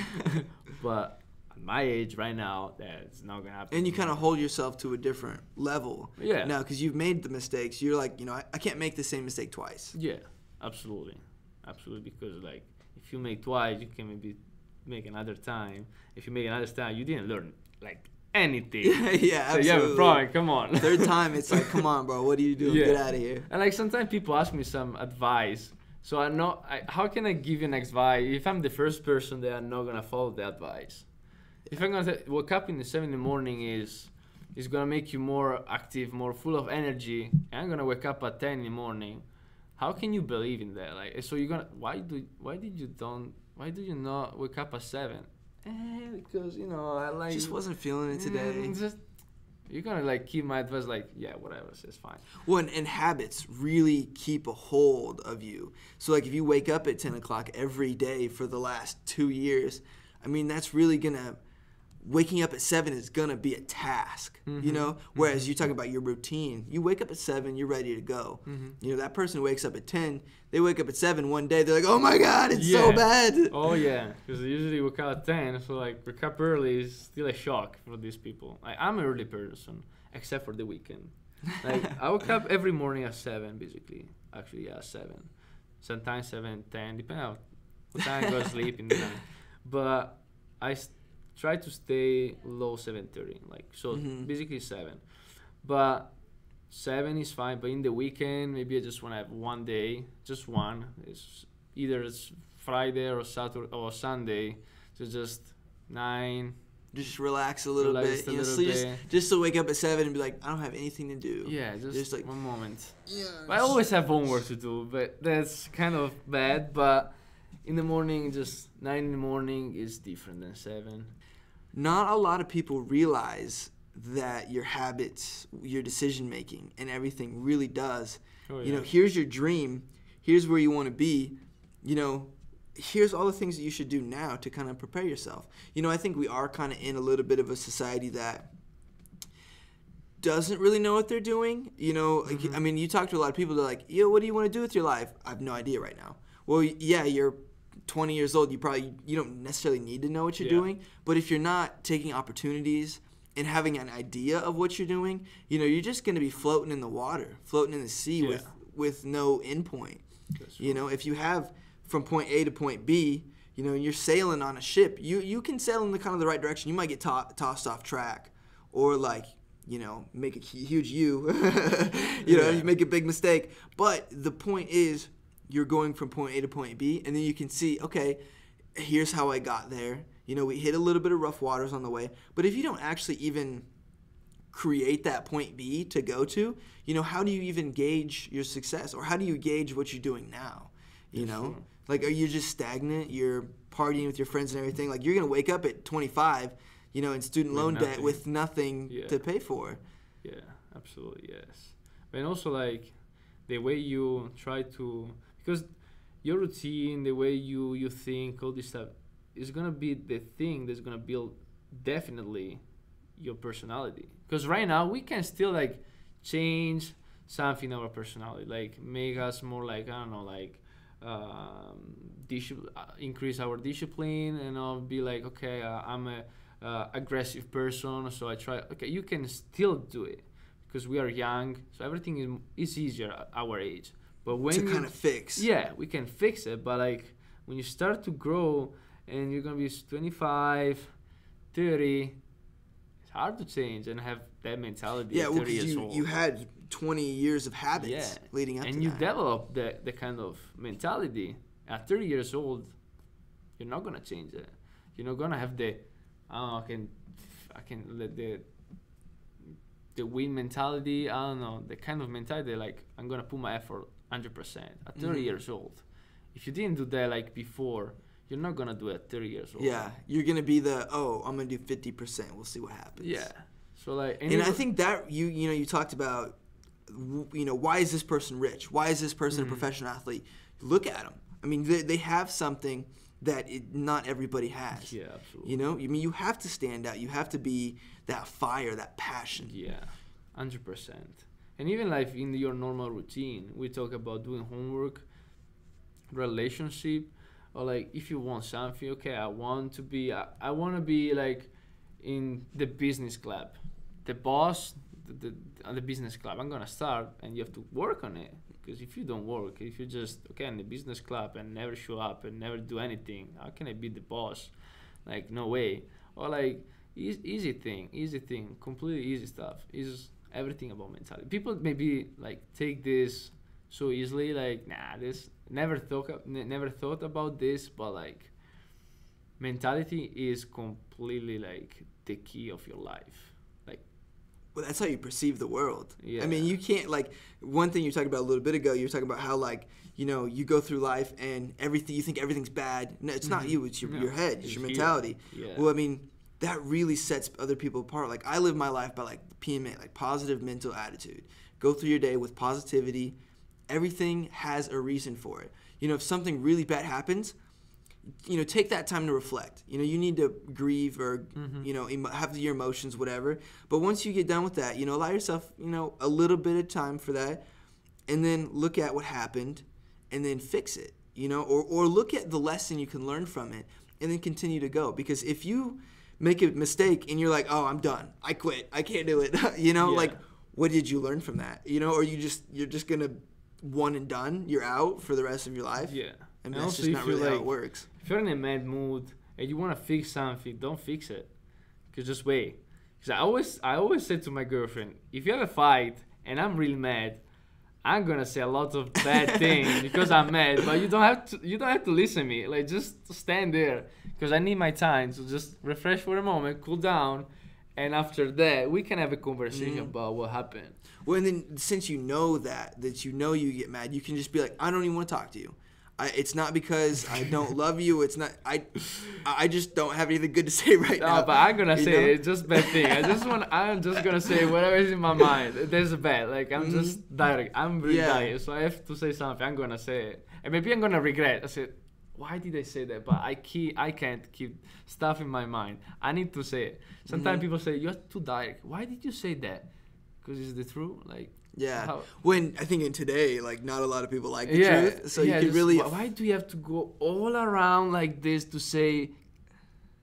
B: But at my age right now, that's not gonna happen.
A: And you kind of hold yourself to a different level.
B: Yeah.
A: Now, because you've made the mistakes, you're like, I can't make the same mistake twice.
B: Yeah, absolutely, because like if you make twice, you can maybe make another time. If you make another time, you didn't learn like anything.
A: Yeah,
B: so
A: absolutely.
B: you have a problem, come on.
A: Third time, it's like, come on, bro, what are you doing? Yeah. Get out of here.
B: And like sometimes people ask me some advice, so how can I give you an advice if I'm the first person that I'm not gonna follow the advice? If I'm gonna wake up in the 7 in the morning is gonna make you more active, more full of energy, and I'm gonna wake up at 10 in the morning, how can you believe in that? Like, so you're gonna why do you not wake up at 7? Because I like
A: just wasn't feeling it today.
B: You're gonna like keep my advice like, yeah, whatever, it's fine.
A: Well, and habits really keep a hold of you. So like if you wake up at 10 o'clock every day for the last 2 years, I mean, that's really gonna, waking up at 7 is gonna be a task, whereas you talk about your routine, you wake up at 7, you're ready to go. That person who wakes up at 10, they wake up at 7 one day, they're like, oh my god, it's so bad.
B: Oh yeah, because they usually wake up at 10, so like wake up early is still a shock for these people. Like, I'm an early person except for the weekend. Like I wake up every morning at 7 basically. Actually, yeah, 7, sometimes 7:10, depending on what time I go to sleep in the night. But I try to stay low 7:30, like so basically 7. But 7 is fine. But in the weekend, maybe I just want to have one day, just one. It's either Friday or Saturday or Sunday, so just 9.
A: Just relax a little bit. Just to wake up at 7 and be like, I don't have anything to do.
B: Yeah, just like one moment.
A: Yeah.
B: I always have homework to do, but that's kind of bad. But in the morning, just 9 in the morning is different than 7.
A: Not a lot of people realize that your habits, your decision making, and everything really does.
B: Oh,
A: You
B: yeah.
A: know, here's your dream. Here's where you want to be. You know, here's all the things that you should do now to kind of prepare yourself. You know, I think we are kind of in a little bit of a society that doesn't really know what they're doing. You know, I mean, you talk to a lot of people, they're like, yo, what do you want to do with your life? I have no idea right now. Well, yeah, you're 20 years old. You don't necessarily need to know what you're doing. But if you're not taking opportunities and having an idea of what you're doing, you know, you're just going to be floating in the water, floating in the sea with no endpoint. You know, if you have from point A to point B, you know, and you're sailing on a ship, you can sail in the kind of the right direction. You might get tossed off track, or like, you know, make a huge you know, you make a big mistake. But the point is, you're going from point A to point B, and then you can see, okay, here's how I got there. You know, we hit a little bit of rough waters on the way. But if you don't actually even create that point B to go to, you know, how do you even gauge your success? Or how do you gauge what you're doing now? You know?
B: Sure.
A: Like, are you just stagnant? You're partying with your friends and everything. Like, you're going to wake up at 25, you know, in student loan debt with nothing to pay for.
B: Yeah, absolutely, yes. And also, like, the way you try to... Because your routine, the way you think, all this stuff, is going to be the thing that's going to build definitely your personality. Because right now, we can still, like, change something in our personality. Like, make us more, like, I don't know, like... increase our discipline, and I'll be like, okay, I'm a aggressive person, so I try. Okay, you can still do it because we are young, so everything is easier at our age. But when
A: to kind of fix,
B: we can fix it. But like when you start to grow and you're gonna be 25, 30, it's hard to change and have that mentality.
A: Yeah,
B: at
A: well,
B: 30 years
A: because
B: old.
A: you had 20 years of habits leading up to that.
B: And you develop the kind of mentality. At 30 years old, you're not going to change it. You're not going to have the, I can let the win mentality, I don't know, the kind of mentality like, I'm going to put my effort 100% at 30 years old. If you didn't do that like before, you're not going to do it at 30 years old.
A: Yeah, you're going to be I'm going to do 50%. We'll see what happens.
B: Yeah. So like,
A: and I think that you talked about, you know, why is this person rich? Why is this person a professional athlete? Look at them. I mean, they have something that not everybody has.
B: Yeah, absolutely.
A: You know, I mean, you have to stand out. You have to be that fire, that passion.
B: Yeah, 100%. And even like in your normal routine, we talk about doing homework, relationship, or like if you want something, okay, I want to be like in the business club. The boss, the business club, I'm gonna start, and you have to work on it. Because if you don't work, if you just in the business club and never show up and never do anything, how can I be the boss? Like, no way. Or like easy thing, completely easy stuff. Is everything about mentality. People maybe like take this so easily, like, nah, this never thought about this, but like mentality is completely like the key of your life.
A: Well, that's how you perceive the world.
B: Yeah.
A: I mean, you can't, like, one thing you were talking about a little bit ago, you were talking about how, like, you know, you go through life and you think everything's bad. No, it's not you, it's your head, it's your mentality.
B: Yeah.
A: Well, I mean, that really sets other people apart. Like, I live my life by, like, PMA, like, positive mental attitude. Go through your day with positivity. Everything has a reason for it. You know, if something really bad happens, you know, take that time to reflect. You know, you need to grieve or, you know, have your emotions, whatever. But once you get done with that, you know, allow yourself, you know, a little bit of time for that, and then look at what happened and then fix it, you know, or look at the lesson you can learn from it and then continue to go. Because if you make a mistake and you're like, oh, I'm done, I quit, I can't do it, you know, like, what did you learn from that? You know, or you're just going to one and done, you're out for the rest of your life.
B: Yeah.
A: I mean, that's just not really how it works.
B: If you're in a mad mood and you want to fix something, don't fix it. Because just wait. Because I always say to my girlfriend, if you have a fight and I'm really mad, I'm gonna say a lot of bad things because I'm mad. But you don't have to listen to me. Like, just stand there because I need my time to just refresh for a moment, cool down, and after that we can have a conversation about what happened.
A: Well, and then since you know that you know you get mad, you can just be like, I don't even want to talk to you. It's not because I don't love you. It's not. I just don't have anything good to say right now.
B: No, but I'm gonna say it's just bad thing. I'm just gonna say whatever is in my mind. There's a bad. Like I'm just direct. I'm really direct. So I have to say something. I'm gonna say it, and maybe I'm gonna regret. I said, why did I say that? But I can't keep stuff in my mind. I need to say it. Sometimes people say you're too direct. Why did you say that? Because it's the truth. Like.
A: Yeah. When I think in today, like not a lot of people like the truth. So you can really.
B: Why do you have to go all around like this to say,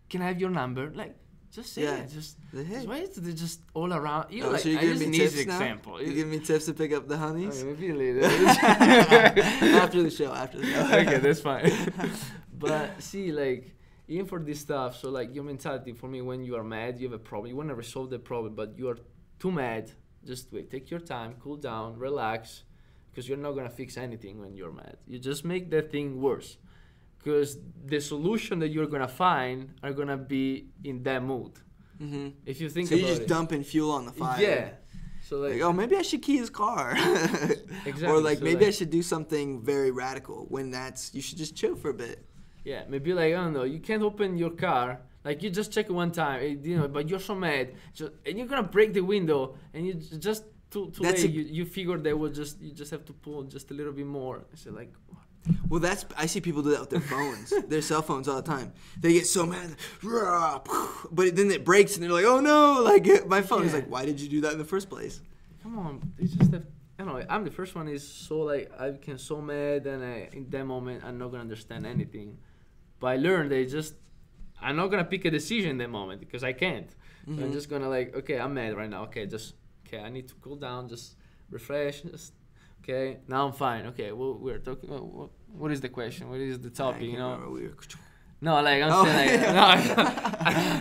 B: "Can I have your number?" Like, just say it. Just why is it just all around? You know,
A: so you're giving me tips now?
B: Example.
A: You giving me tips to pick up the honeys?
B: Okay, maybe later.
A: After the show.
B: Okay, that's fine. But see, like. Even for this stuff, so like your mentality for me, when you are mad, you have a problem. You want to resolve the problem, but you are too mad. Just wait, take your time, cool down, relax, because you're not gonna fix anything when you're mad. You just make that thing worse, because the solution that you're gonna find are gonna be in that mood. Mm-hmm. If you think
A: so,
B: about
A: you're just dumping fuel on the fire.
B: Yeah. So like
A: oh, maybe I should key his car.
B: Exactly.
A: Or like
B: so
A: maybe I should do something very radical. When you should just chill for a bit.
B: Yeah, maybe like I don't know. You can't open your car. Like you just check it one time, but you're so mad, and you're gonna break the window, and you just too late. You figure you just have to pull just a little bit more. So like,
A: well, I see people do that with their phones, their cell phones all the time. They get so mad, but then it breaks, and they're like, oh no, like my phone is like, why did you do that in the first place?
B: Come on, they just have. I don't know. I'm the first one is so like I became so mad, and in that moment I'm not gonna understand anything, but I learned that I'm not gonna pick a decision in that moment because I can't. Mm-hmm. So I'm just gonna like, okay, I'm mad right now. Okay, I need to cool down, just refresh. Okay, now I'm fine. Okay, well, we're talking. What is the question? What is the topic? You know? No, like I'm saying,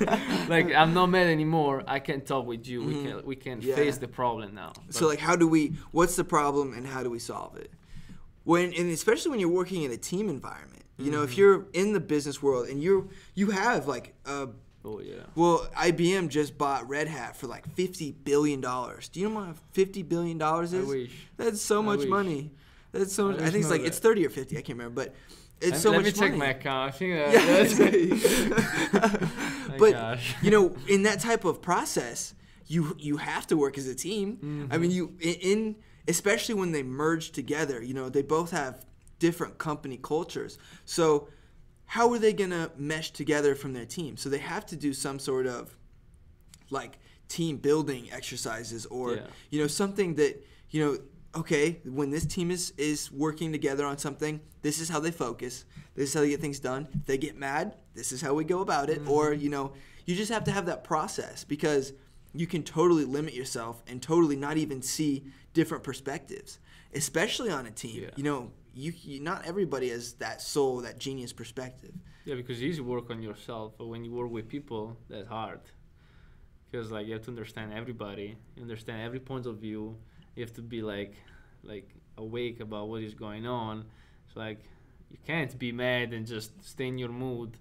B: like, like I'm not mad anymore. I can talk with you. Mm-hmm. We can face the problem now.
A: So like, what's the problem and how do we solve it? And especially when you're working in a team environment. You know, if you're in the business world and you have like well, IBM just bought Red Hat for like $50 billion. Do you know what $50 billion is?
B: I wish.
A: That's so much money. That's so much. I think it's like it's 30 or 50. I can't remember, but it's so much money.
B: Let me check my account. I think
A: but
B: gosh.
A: You know, in that type of process, you have to work as a team. Mm-hmm. I mean, especially when they merge together. You know, they both have different company cultures. So how are they going to mesh together from their team? So they have to do some sort of like team building exercises or, you know, something that, you know, okay, when this team is working together on something, this is how they focus. This is how they get things done. If they get mad, this is how we go about it. Mm-hmm. Or, you know, you just have to have that process because you can totally limit yourself and totally not even see different perspectives, especially on a team. You know, you not everybody has that soul, that genius perspective.
B: Yeah, because you easy work on yourself, but when you work with people, that's hard. Because like you have to understand everybody, understand every point of view. You have to be like awake about what is going on. So like you can't be mad and just stay in your mood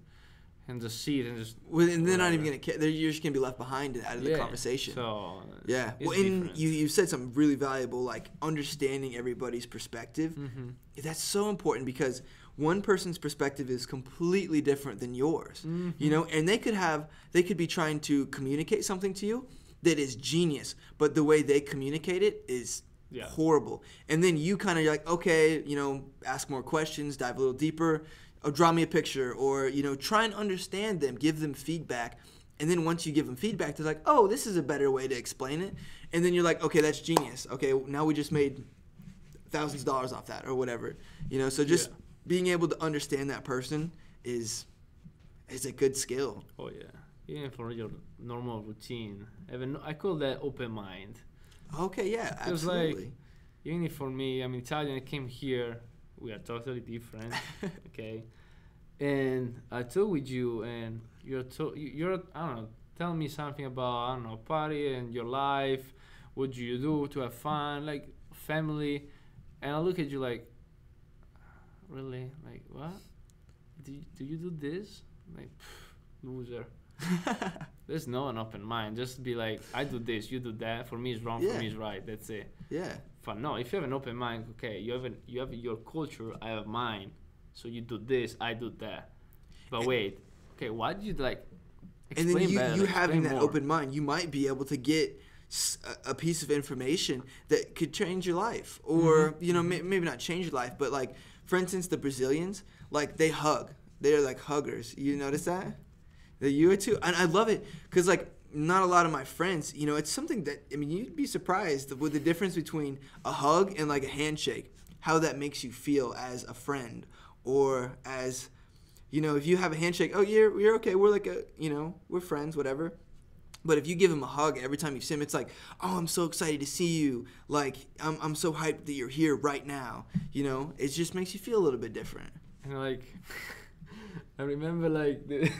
B: and just see it and just.
A: Well, and they're not even gonna care. You're just gonna be left behind out of the conversation.
B: So
A: yeah. Well, and you said something really valuable, like understanding everybody's perspective. Mm-hmm. That's so important because one person's perspective is completely different than yours. Mm-hmm. You know, and they could be trying to communicate something to you that is genius, but the way they communicate it is horrible. And then you kind of like, okay, you know, ask more questions, dive a little deeper. Or draw me a picture, or, you know, try and understand them, give them feedback. And then once you give them feedback, they're like, oh, this is a better way to explain it. And then you're like, okay, that's genius. Okay, now we just made thousands of dollars off that or whatever. You know, so just being able to understand that person is a good skill.
B: Oh, yeah. Even for your normal routine. I call that open mind.
A: Okay, yeah, absolutely.
B: Like, even if for me, I'm Italian, I came here. We are totally different, okay? And I talk with you, and you're I don't know, tell me something about, I don't know, party and your life. What do you do to have fun, like family? And I look at you like, really? Like, what? Do you do this? Like, loser. There's no an open mind. Just be like, I do this, you do that. For me, it's wrong. For me, it's right. That's it.
A: Yeah.
B: Fun. No, if you have an open mind, okay, you have your culture, I have mine. So you do this, I do that. But wait, okay, why did you like?
A: And then you
B: better,
A: having that
B: more.
A: open mind, you might be able to get a piece of information that could change your life, or you know, maybe not change your life, but like for instance, the Brazilians, like they hug, they're like huggers. You notice that? That you are too, and I love it because like not a lot of my friends, you know, it's something that I mean you'd be surprised with the difference between a hug and like a handshake, how that makes you feel as a friend, or as you know, if you have a handshake, oh, you're okay, we're like a, you know, we're friends, whatever. But if you give him a hug every time you see him, it's like, oh, I'm so excited to see you. Like, I'm so hyped that you're here right now. You know, it just makes you feel a little bit different.
B: And like, I remember like the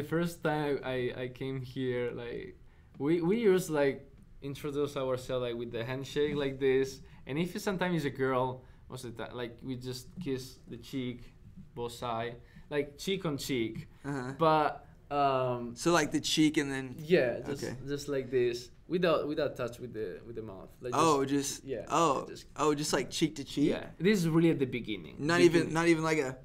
B: first time I came here, like we used like introduce ourselves like with the handshake like this. And if sometimes it's a girl, most of the time, like we just kiss the cheek, both sides, like cheek on cheek. But
A: so like the cheek and then
B: yeah, just like this, without touch with the mouth. Like
A: just like cheek to cheek.
B: Yeah, this is really at the beginning.
A: Not even like a.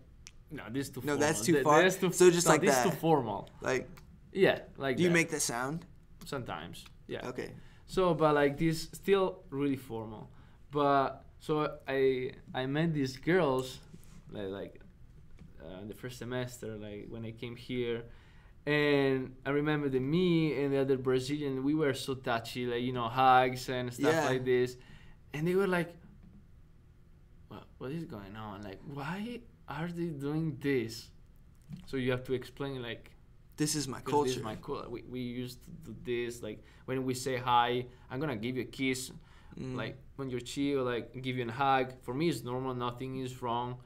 B: No, this is too.
A: No,
B: formal.
A: that's too far. So just like
B: this
A: that.
B: This is too formal.
A: Like.
B: Yeah, like.
A: Do you make that sound?
B: Sometimes. Yeah.
A: Okay.
B: So, but like this, still really formal. But so I met these girls, like the first semester, like when I came here. And I remember that me and the other Brazilian, we were so touchy, like, you know, hugs and stuff like this. And they were like, what is going on? Like, why are they doing this? So you have to explain, like,
A: this is my culture.
B: This is my culture. We used to do this. Like, when we say hi, I'm going to give you a kiss. Like, when you're chill, like, give you a hug. For me, it's normal. Nothing is wrong.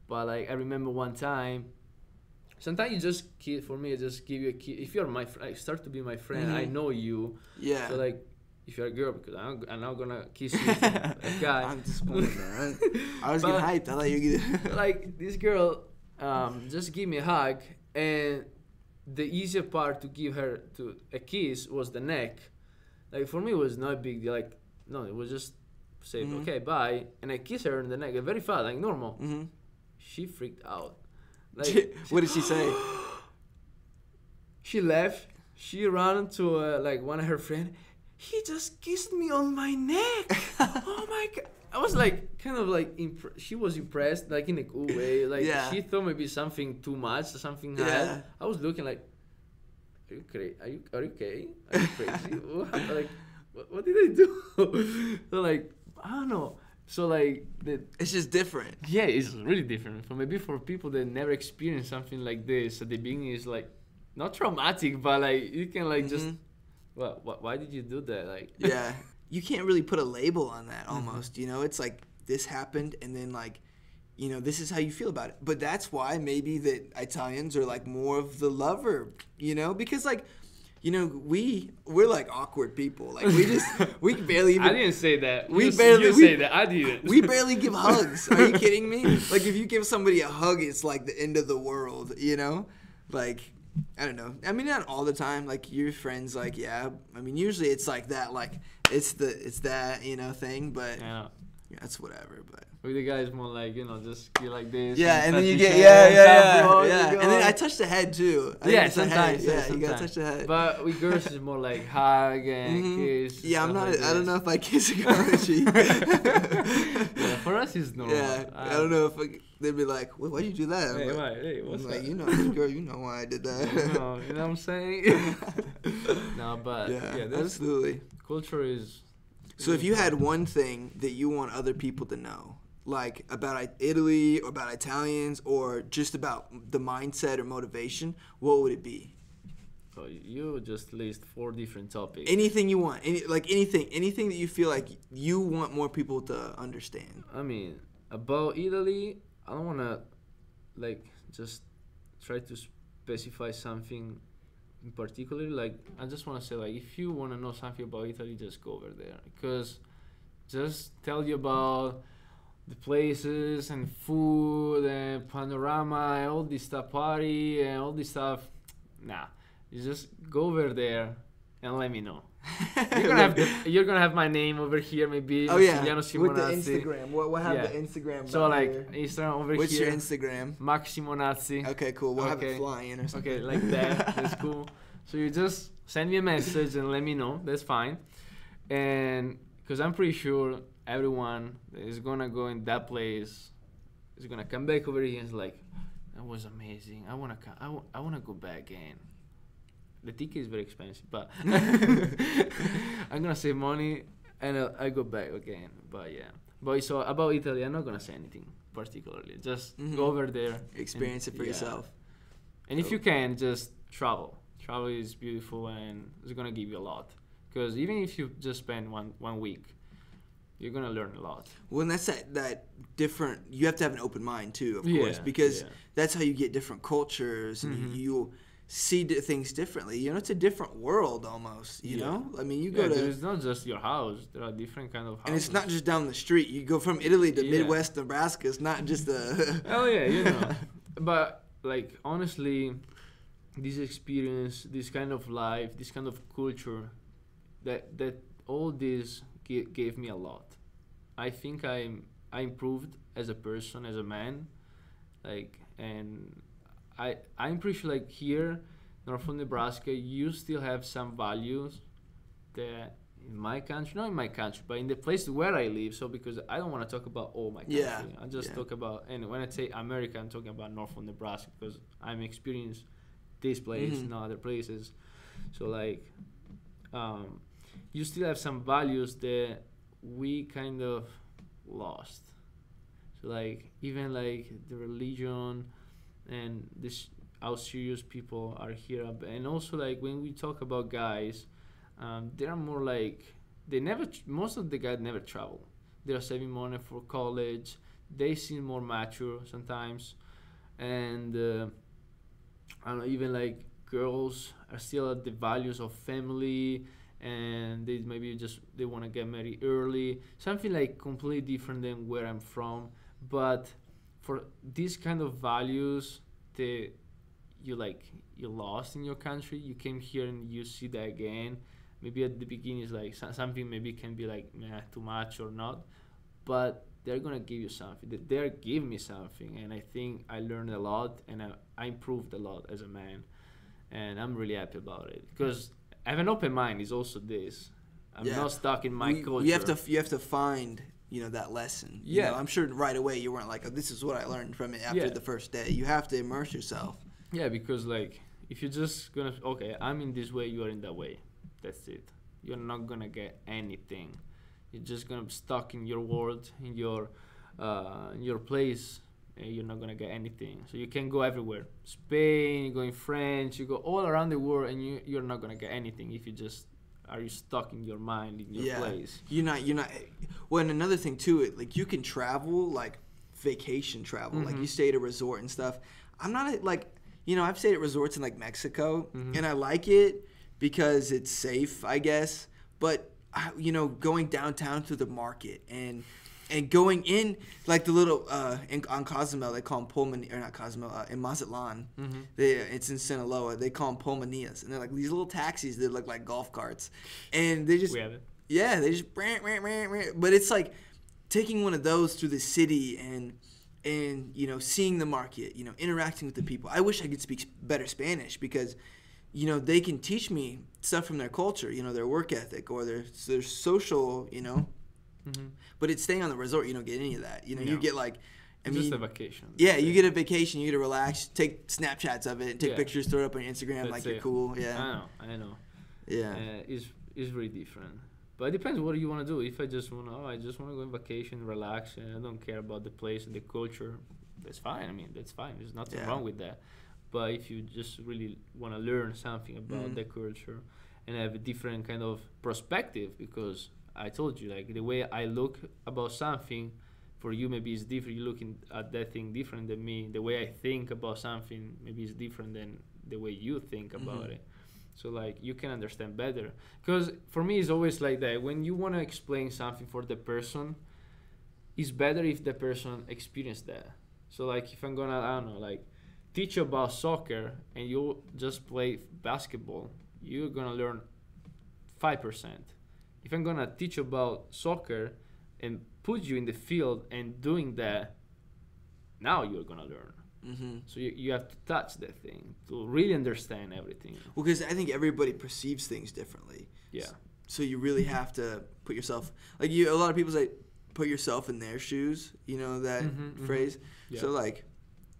B: But, like, I remember one time, sometimes you just for me, I just give you a kiss. If you're my friend, start to be my friend. I know you.
A: Yeah.
B: So like, if you're a girl, because I'm not gonna kiss you, a guy.
A: I'm disappointed, man. I was getting hyped. I thought you could.
B: Like this girl, just give me a hug, and the easier part to give her to a kiss was the neck. Like for me, it was not a big deal. Like no, it was just say okay, bye, and I kiss her in the neck, very fast, like normal. She freaked out. Like,
A: what did she say?
B: She left. She ran to like one of her friends. He just kissed me on my neck. Oh my god! I was like, kind of like, she was impressed, like in a cool way. Like she thought maybe something too much, or something hard. I was looking like, are you crazy? Are you okay? Are you crazy? Like, what did I do? So like, I don't know. So like
A: it's just different.
B: Yeah, it's really different. For maybe for people that never experienced something like this, at the beginning is like not traumatic, but like you can like just why did you do that? Like
A: you can't really put a label on that almost. You know, it's like this happened and then like you know this is how you feel about it. But that's why maybe that Italians are like more of the lover. You know, because like. You know, we're like awkward people. Like we barely even.
B: I didn't say that.
A: You say
B: that. I didn't.
A: We barely give hugs. Are you kidding me? Like if you give somebody a hug, it's like the end of the world. You know, like I don't know. I mean, not all the time. Like your friends, like I mean, usually it's like that. Like it's that you know thing. But that's whatever. But.
B: With the guys more like, you know, just be like this.
A: Yeah, and then you get, And then I touch the head too.
B: Sometimes.
A: You gotta touch the head.
B: But with girls, it's more like hug and kiss.
A: Yeah, I'm not, I don't know if I kiss a girl on the cheek.
B: For us, it's normal.
A: Yeah, I don't know if they'd be like, why'd you do that?
B: Hey, what's that?
A: You know, girl, you know why I did that.
B: You know what I'm saying? No, but
A: absolutely.
B: Culture is.
A: So if you had one thing that you want other people to know, like about Italy or about Italians or just about the mindset or motivation, what would it be?
B: Oh, you just list 4 different topics.
A: Anything you want, anything that you feel like you want more people to understand.
B: I mean, about Italy, I don't want to like just try to specify something in particular. Like I just want to say, like, if you want to know something about Italy, just go over there, because just tell you about the places and food and panorama and all this stuff, party and all this stuff. Nah, you just go over there and let me know. You're gonna have my name over here, maybe.
A: Oh yeah,
B: Massimiliano
A: with the
B: Simonazzi.
A: Instagram. What have the Instagram?
B: So like
A: here?
B: Instagram over
A: What's
B: here.
A: your Instagram?
B: Simonazzi.
A: Okay, cool. We'll have it flying or something.
B: Okay, like that. That's cool. So you just send me a message and let me know. That's fine. And because I'm pretty sure everyone is gonna go in that place is gonna come back over here and is like, that was amazing. I wanna go back again. The ticket is very expensive, but I'm gonna save money and I go back again. But yeah. But so about Italy, I'm not gonna say anything particularly. Just go over there,
A: experience it for yourself.
B: And if you can, just travel. Travel is beautiful and it's gonna give you a lot. Because even if you just spend one week, you're gonna learn a lot.
A: Well, and that's that different. You have to have an open mind too, of course, because that's how you get different cultures and you see things differently. You know, it's a different world almost. You know, I mean, you go to.
B: It's not just your house. There are different kind of houses.
A: And it's not just down the street. You go from Italy to Midwest Nebraska. It's not just a.
B: Oh yeah, you know. But like honestly, this experience, this kind of life, this kind of culture, that all this gave me a lot. I think I improved as a person, as a man, like, and I'm pretty sure like here, North Nebraska, you still have some values that in my country, not in my country, but in the place where I live. So because I don't want to talk about all my country, I just talk about, and when I say America, I'm talking about North Nebraska because I'm experienced this place, not other places. So like, you still have some values that we kind of lost. So like even like the religion and this how serious people are here, and also like when we talk about guys, they are more like most of the guys never travel. They are saving money for college. They seem more mature sometimes, and I don't know, even like girls are still at the values of family, and they maybe just they want to get married early, something like completely different than where I'm from. But for these kind of values that you lost in your country, you came here and you see that again. Maybe at the beginning it's like something maybe can be like too much or not, but they're gonna give you something. They're giving me something, and I think I learned a lot, and I improved a lot as a man, and I'm really happy about it because I have an open mind. Is also this. I'm not stuck in my culture.
A: You have to find that lesson. You know, I'm sure right away you weren't like, oh, this is what I learned from it after the first day. You have to immerse yourself.
B: Yeah, because like if you're just gonna I'm in this way, you are in that way. That's it. You're not gonna get anything. You're just gonna be stuck in your world, in your place, and you're not gonna get anything. So you can go everywhere. Spain, you go in France, you go all around the world, and you're not gonna get anything if you just are you stuck in your mind, in your place.
A: You're not. Well, and another thing too, like you can travel, like vacation travel, like you stay at a resort and stuff. I'm not I've stayed at resorts in like Mexico, and I like it because it's safe, I guess. But going downtown to the market and going in like the little on Cozumel, they call them or not Cozumel, in Mazatlan, it's in Sinaloa, they call them pulmonillas, and they're like these little taxis that look like golf carts, and they just they just but it's like taking one of those through the city and seeing the market, interacting with the people. I wish I could speak better Spanish because they can teach me stuff from their culture, their work ethic or their social, But it's staying on the resort, you don't get any of that. You get like,
B: just a vacation.
A: Yeah, you get a vacation, you get to relax, take Snapchats of it, take pictures, throw it up on your Instagram. That's you're cool. Yeah.
B: I know.
A: Yeah.
B: It's very different. But it depends what you want to do. If I just want to go on vacation, relax, and I don't care about the place and the culture, that's fine. I mean, that's fine. There's nothing wrong with that. But if you just really want to learn something about the culture and have a different kind of perspective, because I told you, like, the way I look about something, for you maybe it's different. You're looking at that thing different than me. The way I think about something maybe is different than the way you think about it. So, like, you can understand better. Because for me, it's always like that. When you want to explain something for the person, it's better if the person experienced that. So, like, if I'm going to, I don't know, like, teach you about soccer and you just play basketball, you're going to learn 5%. If I'm gonna teach you about soccer and put you in the field and doing that, now you're gonna learn. So you have to touch that thing to really understand everything.
A: Well, because I think everybody perceives things differently.
B: Yeah.
A: So you really have to put yourself, like a lot of people say, put yourself in their shoes, you know, that phrase. Yeah. So like,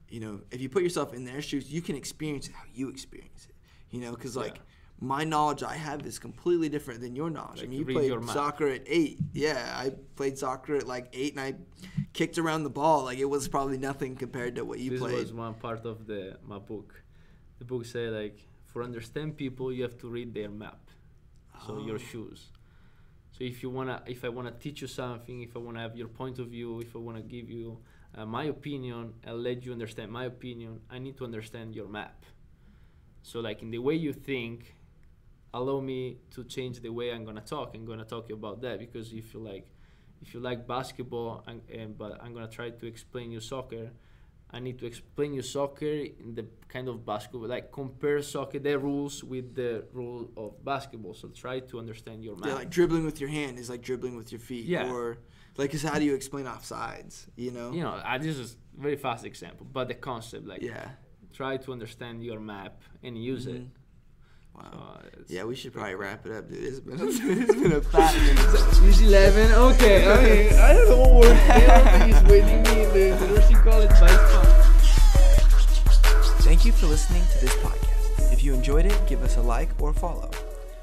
A: you know, if you put yourself in their shoes, you can experience it how you experience it, you know, because like my knowledge I have is completely different than your knowledge.
B: Like
A: I mean, you played soccer at 8. Yeah, I played soccer at like 8 and I kicked around the ball. Like it was probably nothing compared to what you played.
B: This was one part of my book. The book said like, for understand people, you have to read their map. So your shoes. So if I wanna teach you something, if I wanna have your point of view, if I wanna give you my opinion and let you understand my opinion, I need to understand your map. So like in the way you think, allow me to change the way I'm gonna talk. I'm gonna talk about that because if you like basketball but I'm gonna try to explain you soccer, I need to explain you soccer in the kind of basketball, like compare soccer, the rules with the rule of basketball. So try to understand your map.
A: Yeah, like dribbling with your hand is like dribbling with your feet.
B: Yeah.
A: Or like, cause how do you explain offsides? You know.
B: You know, this is a very fast example, but the concept, like, try to understand your map and use it.
A: Wow. Yeah, we should probably wrap it up, dude. It's been a 5 minutes.
B: He's 11. Okay. I mean, I don't know what work. He's waiting me in the nursing college.
A: Thank you for listening to this podcast. If you enjoyed it, give us a like or follow.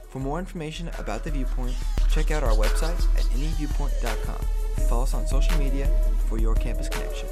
A: For more information about the ViewPoint, check out our website at anyviewpoint.com and follow us on social media for your campus connection.